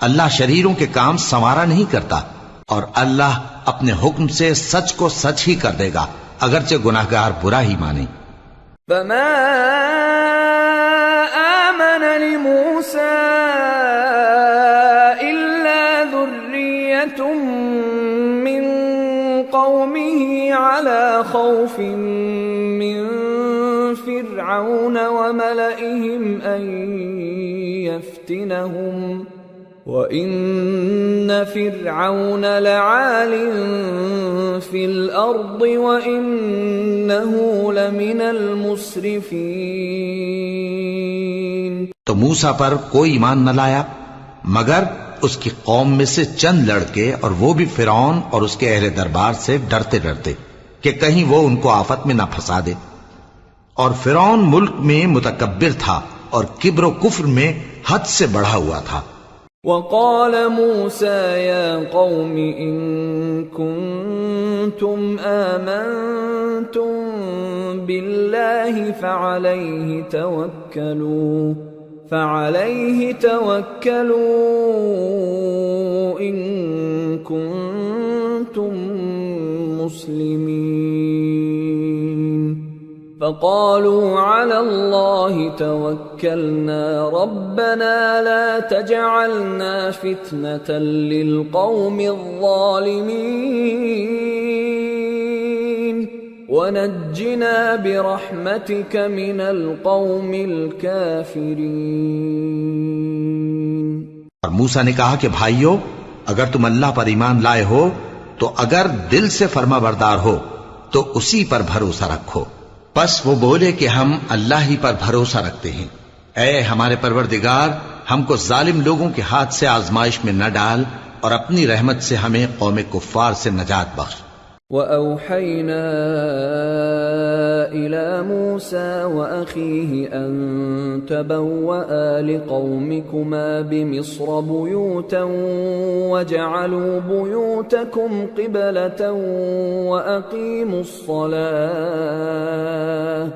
اللہ شریروں کے کام سنوارا نہیں کرتا، اور اللہ اپنے حکم سے سچ کو سچ ہی کر دے گا، اگرچہ گناہگار برا ہی مانے۔ فما آمن لموسى إلا ذرية من قومه على خوف من فرعون وملئهم أن يفتنهم وَإِنَّ فِرْعَوْنَ لَعَالٍ فِي الْأَرْضِ وَإِنَّهُ لَمِنَ الْمُسْرِفِينَ۔ تو موسیٰ پر کوئی ایمان نہ لایا مگر اس کی قوم میں سے چند لڑکے، اور وہ بھی فرعون اور اس کے اہل دربار سے ڈرتے ڈرتے کہ کہیں وہ ان کو آفت میں نہ پھنسا دے۔ اور فرعون ملک میں متکبر تھا اور کبر و کفر میں حد سے بڑھا ہوا تھا۔ وقال موسى يا قوم إن كنتم آمنتم بالله فعليه توكلوا إن كنتم مسلمين۔ فقالوا على الله توكلنا ربنا لا تجعلنا فتنة للقوم الظالمين ونجنا برحمتك من القوم الكافرين۔ اور موسیٰ نے کہا کہ بھائیو، اگر تم اللہ پر ایمان لائے ہو تو اگر دل سے فرما بردار ہو تو اسی پر بھروسہ رکھو۔ بس وہ بولے کہ ہم اللہ ہی پر بھروسہ رکھتے ہیں۔ اے ہمارے پروردگار، ہم کو ظالم لوگوں کے ہاتھ سے آزمائش میں نہ ڈال، اور اپنی رحمت سے ہمیں قوم کفار سے نجات بخش۔ وَأَوْحَيْنَا إِلَى مُوسَى وَأَخِيهِ أَن تَبَوَّآ لِقَوْمِكُمَا بِمِصْرَ بُيُوتًا وَاجْعَلُوا بُيُوتَكُمْ قِبْلَةً وَأَقِيمُوا الصَّلَاةَ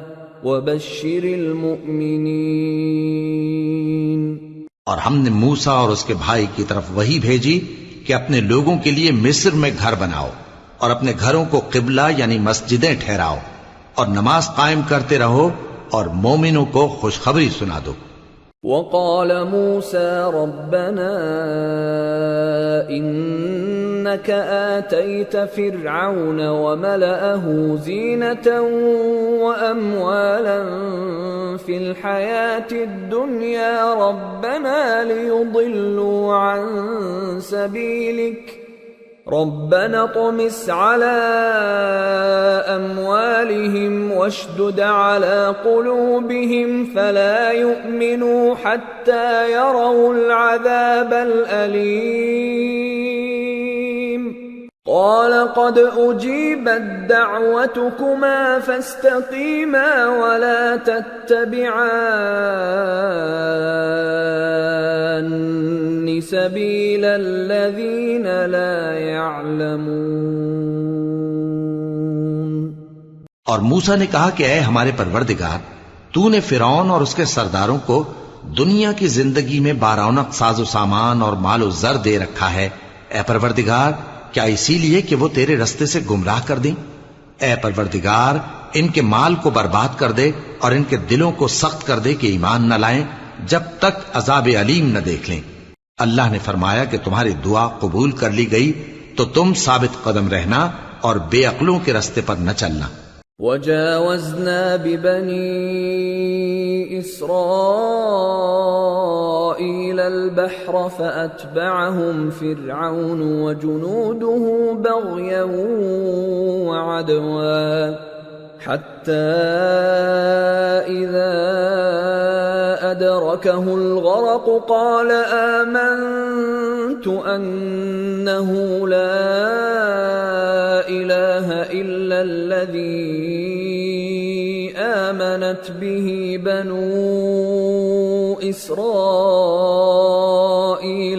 وَبَشِّرِ الْمُؤْمِنِينَ۔ اور ہم نے موسیٰ اور اس کے بھائی کی طرف وحی بھیجی کہ اپنے لوگوں کے لیے مصر میں گھر بناؤ، اور اپنے گھروں کو قبلہ یعنی مسجدیں ٹھہراؤ، اور نماز قائم کرتے رہو، اور مومنوں کو خوشخبری سنا دو۔ وقال موسى ربنا إنك آتيت فرعون وملأه زينة وأموالا في الحياة الدنيا ربنا ليضلوا عن سبيلك ربنا اطمس على أموالهم واشدد على قلوبهم فلا يؤمنوا حتى يروا العذاب الأليم قال قد أجيبت دعوتكما فاستقيما ولا تتبعان سبيل الذين لا يعلمون۔ اور موسیٰ نے کہا کہ اے ہمارے پروردگار، تو نے فرعون اور اس کے سرداروں کو دنیا کی زندگی میں بارونق ساز و سامان اور مال و زر دے رکھا ہے، اے پروردگار کیا اسی لیے کہ وہ تیرے رستے سے گمراہ کر دیں؟ اے پروردگار ان کے مال کو برباد کر دے اور ان کے دلوں کو سخت کر دے کہ ایمان نہ لائیں جب تک عذاب علیم نہ دیکھ لیں۔ اللہ نے فرمایا کہ تمہاری دعا قبول کر لی گئی تو تم ثابت قدم رہنا اور بے عقلوں کے رستے پر نہ چلنا۔ وَجَاوَزْنَا بِبَنِي إِسْرَائِيلَ الْبَحْرَ فَأَتْبَعَهُمْ فِرْعَوْنُ وَجُنُودُهُ بَغْيًا وَعَدْوًا حَتَّى إِذَا أَدْرَكَهُ الْغَرَقُ قَالَ آمَنْتُ أَنَّهُ لَا إِلَهَ إِلَّا الَّذِي آمنت به بنو إسرائيل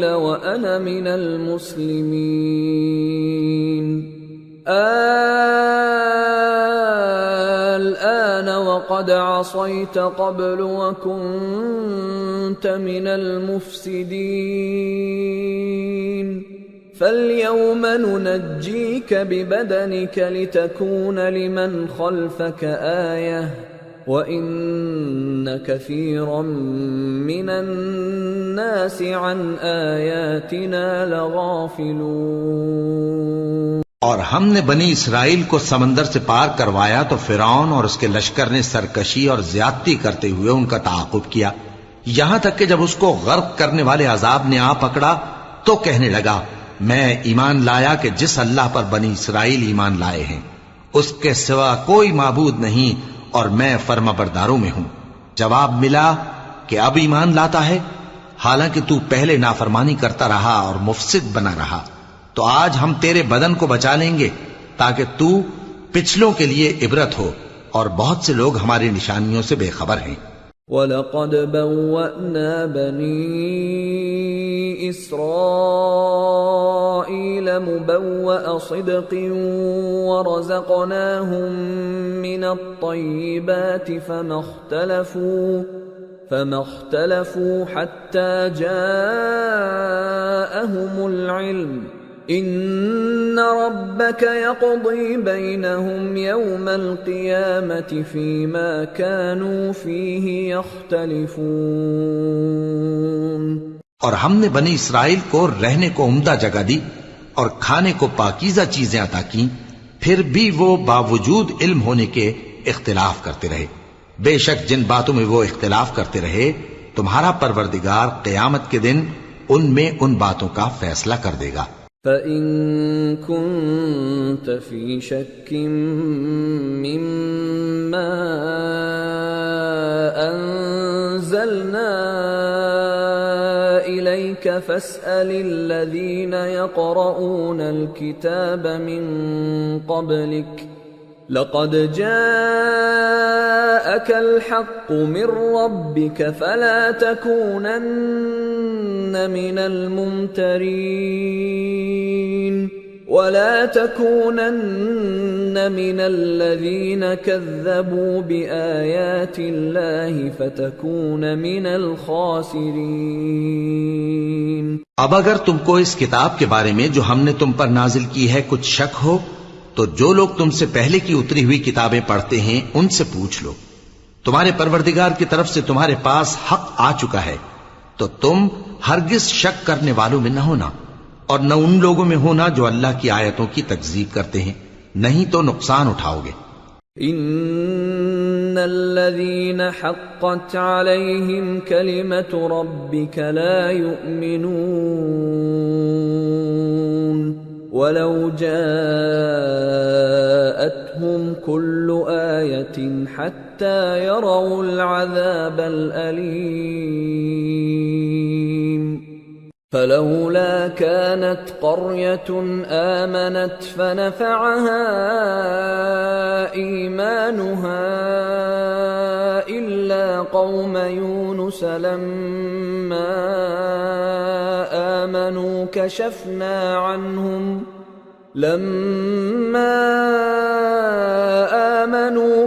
وأنا من المسلمين الآن وقد عصيت قبل وكنت من المفسدين فاليوم ننجيك ببدنك لتكون لمن خلفك آية وَإِنَّ كَثِيرًا مِّنَ النَّاسِ عَنْ آيَاتِنَا لَغَافِلُونَ۔ اور ہم نے بنی اسرائیل کو سمندر سے پار کروایا تو فرعون اور اس کے لشکر نے سرکشی اور زیادتی کرتے ہوئے ان کا تعاقب کیا، یہاں تک کہ جب اس کو غرق کرنے والے عذاب نے آ پکڑا تو کہنے لگا میں ایمان لایا کہ جس اللہ پر بنی اسرائیل ایمان لائے ہیں اس کے سوا کوئی معبود نہیں اور میں فرما برداروں میں ہوں۔ جواب ملا کہ اب ایمان لاتا ہے حالانکہ تو پہلے نافرمانی کرتا رہا اور مفسد بنا رہا، تو آج ہم تیرے بدن کو بچا لیں گے تاکہ تو پچھلوں کے لیے عبرت ہو، اور بہت سے لوگ ہماری نشانیوں سے بے خبر ہیں۔ وَلَقَدْ بَوَّأْنَا بَنِي إِسْرَائِيلَ مُبَوَّأَ صِدْقٍ وَرَزَقْنَاهُم مِّنَ الطَّيِّبَاتِ فَمَا اخْتَلَفُوا حَتَّى جَاءَهُمُ الْعِلْمُ إِنَّ رَبَّكَ يَقْضِي بَيْنَهُمْ يَوْمَ الْقِيَامَةِ فِيمَا كَانُوا فِيهِ يَخْتَلِفُونَ۔ اور ہم نے بنی اسرائیل کو رہنے کو عمدہ جگہ دی اور کھانے کو پاکیزہ چیزیں عطا کیں، پھر بھی وہ باوجود علم ہونے کے اختلاف کرتے رہے۔ بے شک جن باتوں میں وہ اختلاف کرتے رہے تمہارا پروردگار قیامت کے دن ان میں ان باتوں کا فیصلہ کر دے گا۔ فَإِن كُنتَ فِي شَكٍّ مِّمَّا أَنزَلْنَا إِلَيْكَ فَاسْأَلِ الَّذِينَ يَقْرَؤُونَ الْكِتَابَ مِن قَبْلِكَ لَقَدْ جَاءَكَ الْحَقُّ مِن رَّبِّكَ فَلَا تَكُونَنَّ مِنَ الْمُمْتَرِينَ وَلَا تَكُونَنَّ مِنَ الَّذِينَ كَذَّبُوا بِآيَاتِ اللَّهِ فَتَكُونَ مِنَ الْخَاسِرِينَ۔ اب اگر تم کو اس کتاب کے بارے میں جو ہم نے تم پر نازل کی ہے کچھ شک ہو تو جو لوگ تم سے پہلے کی اتری ہوئی کتابیں پڑھتے ہیں ان سے پوچھ لو، تمہارے پروردگار کی طرف سے تمہارے پاس حق آ چکا ہے تو تم ہرگز شک کرنے والوں میں نہ ہونا، اور نہ ان لوگوں میں ہونا جو اللہ کی آیتوں کی تکذیب کرتے ہیں، نہیں تو نقصان اٹھاؤ گے۔ ان الذين حقت عليهم كلمة ربك لا يؤمنون ولو جاءتهم كل آية حتى يروا العذاب الأليم فلولا كانت قرية آمنت فنفعها إيمانها إلا قوم يونس لما آمنوا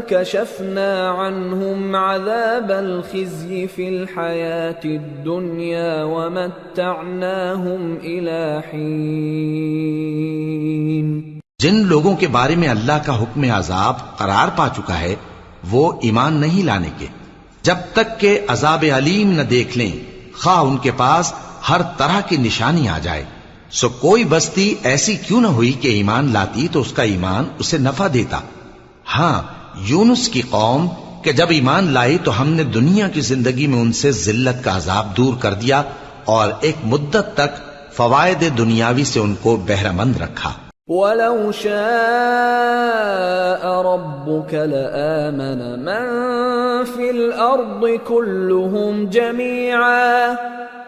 كشفنا عنهم عذاب الخزي في الحياة الدنيا ومتعناهم إلى حين۔ جن لوگوں کے بارے میں اللہ کا حکم عذاب قرار پا چکا ہے وہ ایمان نہیں لانے کے جب تک کہ عذاب علیم نہ دیکھ لیں، خواہ ان کے پاس ہر طرح کی نشانی آ جائے۔ سو کوئی بستی ایسی کیوں نہ ہوئی کہ ایمان لاتی تو اس کا ایمان اسے نفع دیتا۔ ہاں، یونس کی قوم کہ جب ایمان لائی تو ہم نے دنیا کی زندگی میں ان سے ذلت کا عذاب دور کر دیا اور ایک مدت تک فوائد دنیاوی سے ان کو بہرہ مند رکھا۔ وَلَوْ شَاءَ رَبُّكَ لَآمَنَ مَن فِي الْأَرْضِ كُلُّهُمْ جَمِيعًا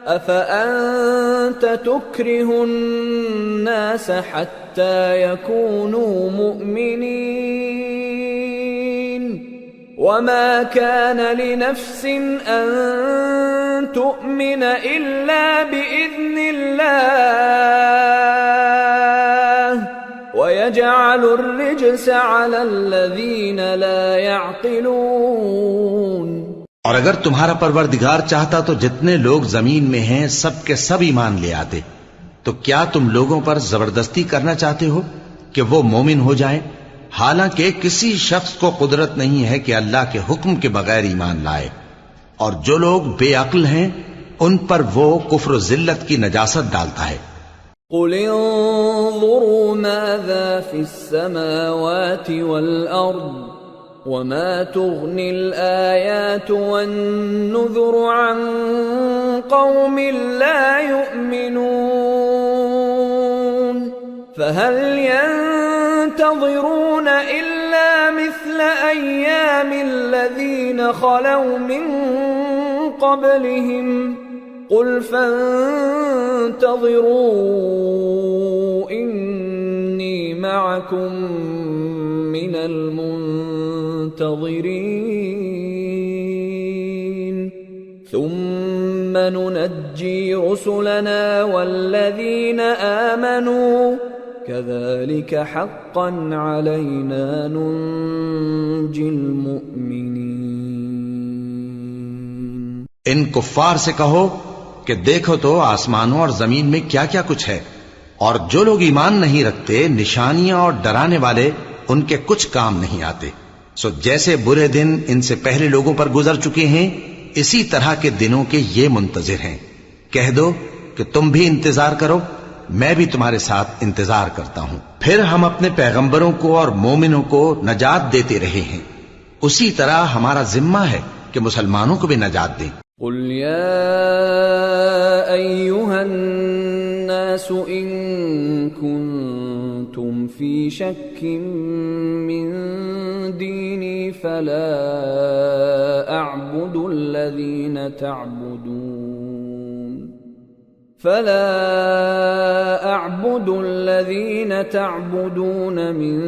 أَفَأَنْتَ تُكْرِهُ النَّاسَ حَتَّى يَكُونُوا مُؤْمِنِينَ وما كان لنفس أن تؤمن إلا بإذن الله ويجعل الرجس على الذين لا يعقلون۔ اور اگر تمہارا پروردگار چاہتا تو جتنے لوگ زمین میں ہیں سب کے سب ایمان لے آتے، تو کیا تم لوگوں پر زبردستی کرنا چاہتے ہو کہ وہ مومن ہو جائیں؟ حالانکہ کسی شخص کو قدرت نہیں ہے کہ اللہ کے حکم کے بغیر ایمان لائے، اور جو لوگ بے عقل ہیں ان پر وہ کفر و ذلت کی نجاست ڈالتا ہے۔ قل انظروا ماذا في السماوات والأرض وما تغني الآيات والنذر عن قوم لا يؤمنون فهل ينتظرون إلا مثل أيام الذين خلوا من قبلهم قل فانتظروا إني معكم من المنتظرين ثم ننجي رسلنا والذين آمنوا كذلك حقا علينا ننجي المؤمنين۔ ان کفار سے کہو کہ دیکھو تو آسمانوں اور زمین میں کیا کیا کچھ ہے، اور جو لوگ ایمان نہیں رکھتے نشانیاں اور ڈرانے والے ان کے کچھ کام نہیں آتے، سو جیسے برے دن ان سے پہلے لوگوں پر گزر چکے ہیں اسی طرح کے دنوں کے یہ منتظر ہیں۔ کہہ دو کہ تم بھی انتظار کرو، میں بھی تمہارے ساتھ انتظار کرتا ہوں، پھر ہم اپنے پیغمبروں کو اور مومنوں کو نجات دیتے رہے ہیں، اسی طرح ہمارا ذمہ ہے کہ مسلمانوں کو بھی نجات دیں۔ قل يا أيها الناس إن كنتم في شك من ديني فلا أعبد الذين تعبدون من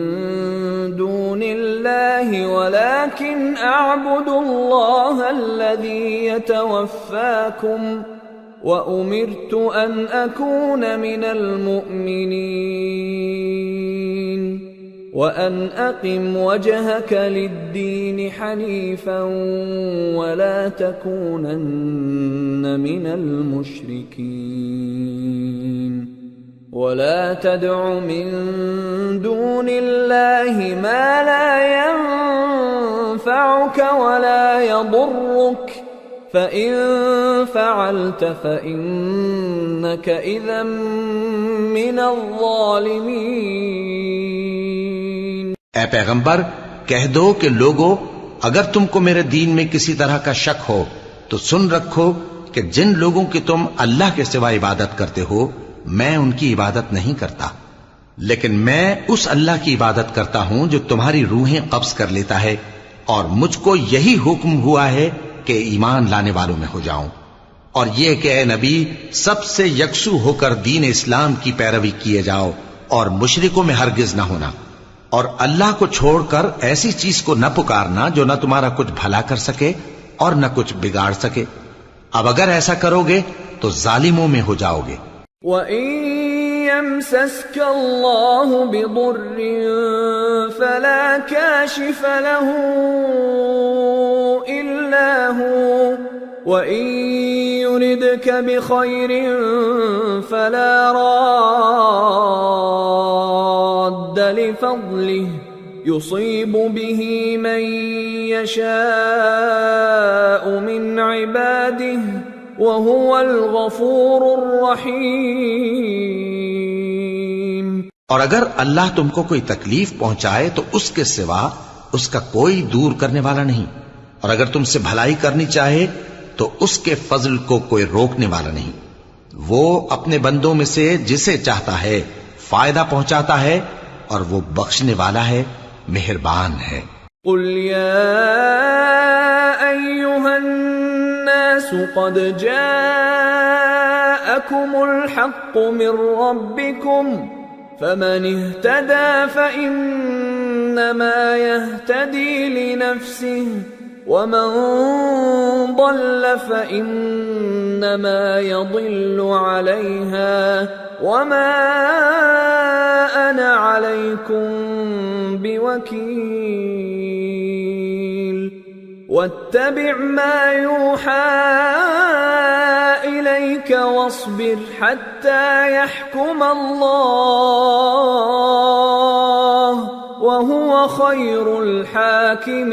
دون الله ولكن أعبد الله الذي يتوفاكم وأمرت أن أكون من المؤمنين وأن أقم وجهك للدين حنيفا ولا تكونن من المشركين ولا تدع من دون الله ما لا ينفعك ولا يضرك فإن فعلت فإنك إذا من الظالمين۔ اے پیغمبر کہہ دو کہ لوگو اگر تم کو میرے دین میں کسی طرح کا شک ہو تو سن رکھو کہ جن لوگوں کی تم اللہ کے سوا عبادت کرتے ہو میں ان کی عبادت نہیں کرتا، لیکن میں اس اللہ کی عبادت کرتا ہوں جو تمہاری روحیں قبض کر لیتا ہے، اور مجھ کو یہی حکم ہوا ہے کہ ایمان لانے والوں میں ہو جاؤں، اور یہ کہ اے نبی سب سے یکسو ہو کر دین اسلام کی پیروی کیے جاؤ اور مشرکوں میں ہرگز نہ ہونا، اور اللہ کو چھوڑ کر ایسی چیز کو نہ پکارنا جو نہ تمہارا کچھ بھلا کر سکے اور نہ کچھ بگاڑ سکے، اب اگر ایسا کرو گے تو ظالموں میں ہو جاؤ گے۔ وَإِن يَمْسَسْكَ اللَّهُ بِضُرٍّ فَلَا كَاشِفَ لَهُ إِلَّا هُوَ وَإِن يُرِدْكَ بِخَيْرٍ فَلَا رَادَّ لِفَضْلِهِ يُصِيبُ بِهِ مَن يَشَاءُ مِنْ عِبَادِهِ وَهُوَ الْغَفُورُ الرَّحِيمُ۔ اور اگر اللہ تم کو کوئی تکلیف پہنچائے تو اس کے سوا اس کا کوئی دور کرنے والا نہیں، اور اگر تم سے بھلائی کرنی چاہے تو اس کے فضل کو کوئی روکنے والا نہیں، وہ اپنے بندوں میں سے جسے چاہتا ہے فائدہ پہنچاتا ہے اور وہ بخشنے والا ہے، مہربان ہے۔ قل يا أيها الناس قد جاءكم الحق من ربكم فمن اهتدى فإن فإنما يهتدي لنفسه ومن ضل فإنما يضل عليها وما أنا عليكم بوكيل واتبع ما يوحى إليك واصبر حتى يحكم الله وهو خير الحاكمين۔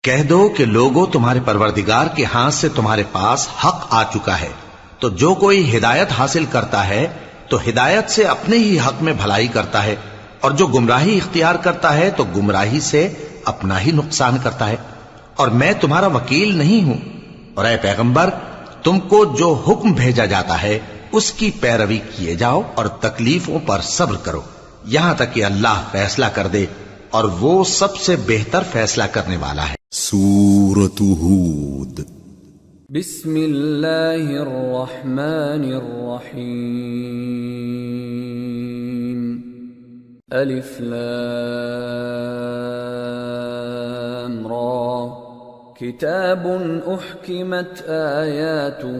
کہہ دو کہ لوگو تمہارے پروردگار کے ہاتھ سے تمہارے پاس حق آ چکا ہے، تو جو کوئی ہدایت حاصل کرتا ہے تو ہدایت سے اپنے ہی حق میں بھلائی کرتا ہے، اور جو گمراہی اختیار کرتا ہے تو گمراہی سے اپنا ہی نقصان کرتا ہے، اور میں تمہارا وکیل نہیں ہوں۔ اور اے پیغمبر، تم کو جو حکم بھیجا جاتا ہے اس کی پیروی کیے جاؤ اور تکلیفوں پر صبر کرو یہاں تک کہ اللہ فیصلہ کر دے، اور وہ سب سے بہتر فیصلہ کرنے والا ہے۔ سورة ہود۔ بسم اللہ الرحمن الرحیم۔ الف لام را کتاب احکمت آیاته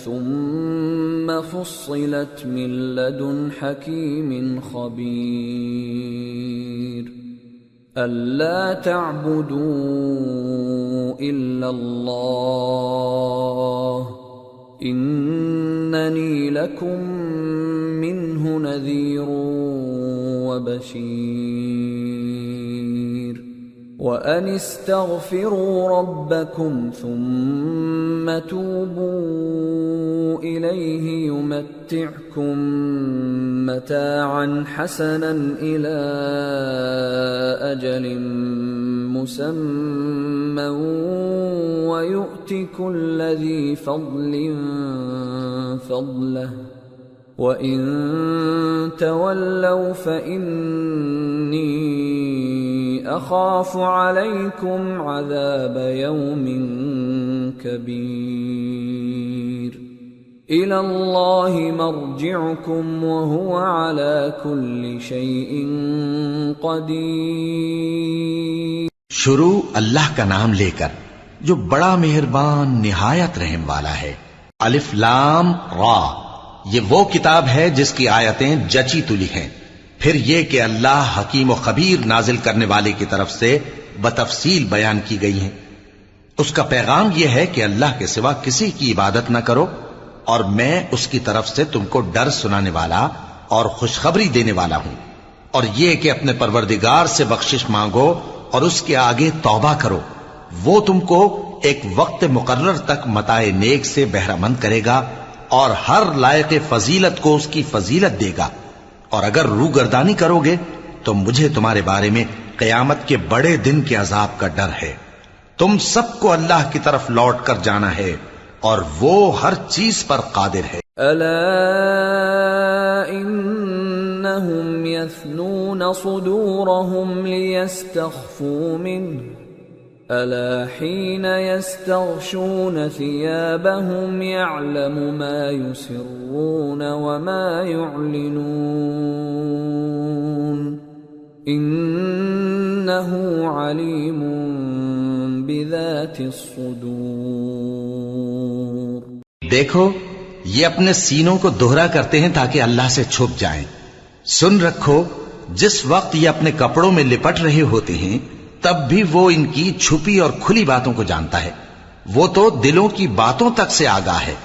ثم فصلت من لدن حکیم خبیر أَلَّا تَعْبُدُوا إِلَّا اللَّهَ إِنَّنِي لَكُمْ مِنْهُ نَذِيرٌ وَبَشِيرٌ وَأَنِ اسْتَغْفِرُوا رَبَّكُمْ ثُمَّ تُوبُوا إِلَيْهِ يُمَتِّعْكُمْ مَتَاعًا حَسَنًا إِلَى أَجَلٍ مُّسَمًّى وَيُؤْتِ كُلَّ ذِي فَضْلٍ فَضْلَهُ وَإِن تَوَلَّوْا فَإِنِّي أَخَافُ عَلَيْكُمْ عَذَابَ يَوْمٍ كَبِيرٍ إِلَى اللَّهِ مَرْجِعُكُمْ وَهُوَ عَلَى كُلِّ شَيْءٍ قَدِيرٌ۔ شروع اللہ کا نام لے کر جو بڑا مہربان نہایت رحم والا ہے۔ الف لام را، یہ وہ کتاب ہے جس کی آیتیں جچی تلی ہیں، پھر یہ کہ اللہ حکیم و خبیر نازل کرنے والے کی طرف سے بتفصیل بیان کی گئی ہیں۔ اس کا پیغام یہ ہے کہ اللہ کے سوا کسی کی عبادت نہ کرو، اور میں اس کی طرف سے تم کو ڈر سنانے والا اور خوشخبری دینے والا ہوں، اور یہ کہ اپنے پروردگار سے بخشش مانگو اور اس کے آگے توبہ کرو، وہ تم کو ایک وقت مقرر تک متاع نیک سے بہرہ مند کرے گا اور ہر لائق فضیلت کو اس کی فضیلت دے گا، اور اگر روگردانی کرو گے تو مجھے تمہارے بارے میں قیامت کے بڑے دن کے عذاب کا ڈر ہے۔ تم سب کو اللہ کی طرف لوٹ کر جانا ہے اور وہ ہر چیز پر قادر ہے۔ الا انہم یثنون صدورہم لیستخفوا منہ الا حین یستغشون ثیابہم یعلم ما یسرون وما یعلنون انہ علیم بذات الصدور۔ دیکھو، یہ اپنے سینوں کو دوہرا کرتے ہیں تاکہ اللہ سے چھپ جائیں۔ سن رکھو، جس وقت یہ اپنے کپڑوں میں لپٹ رہے ہوتے ہیں تب بھی وہ ان کی چھپی اور کھلی باتوں کو جانتا ہے، وہ تو دلوں کی باتوں تک سے آگاہ ہے۔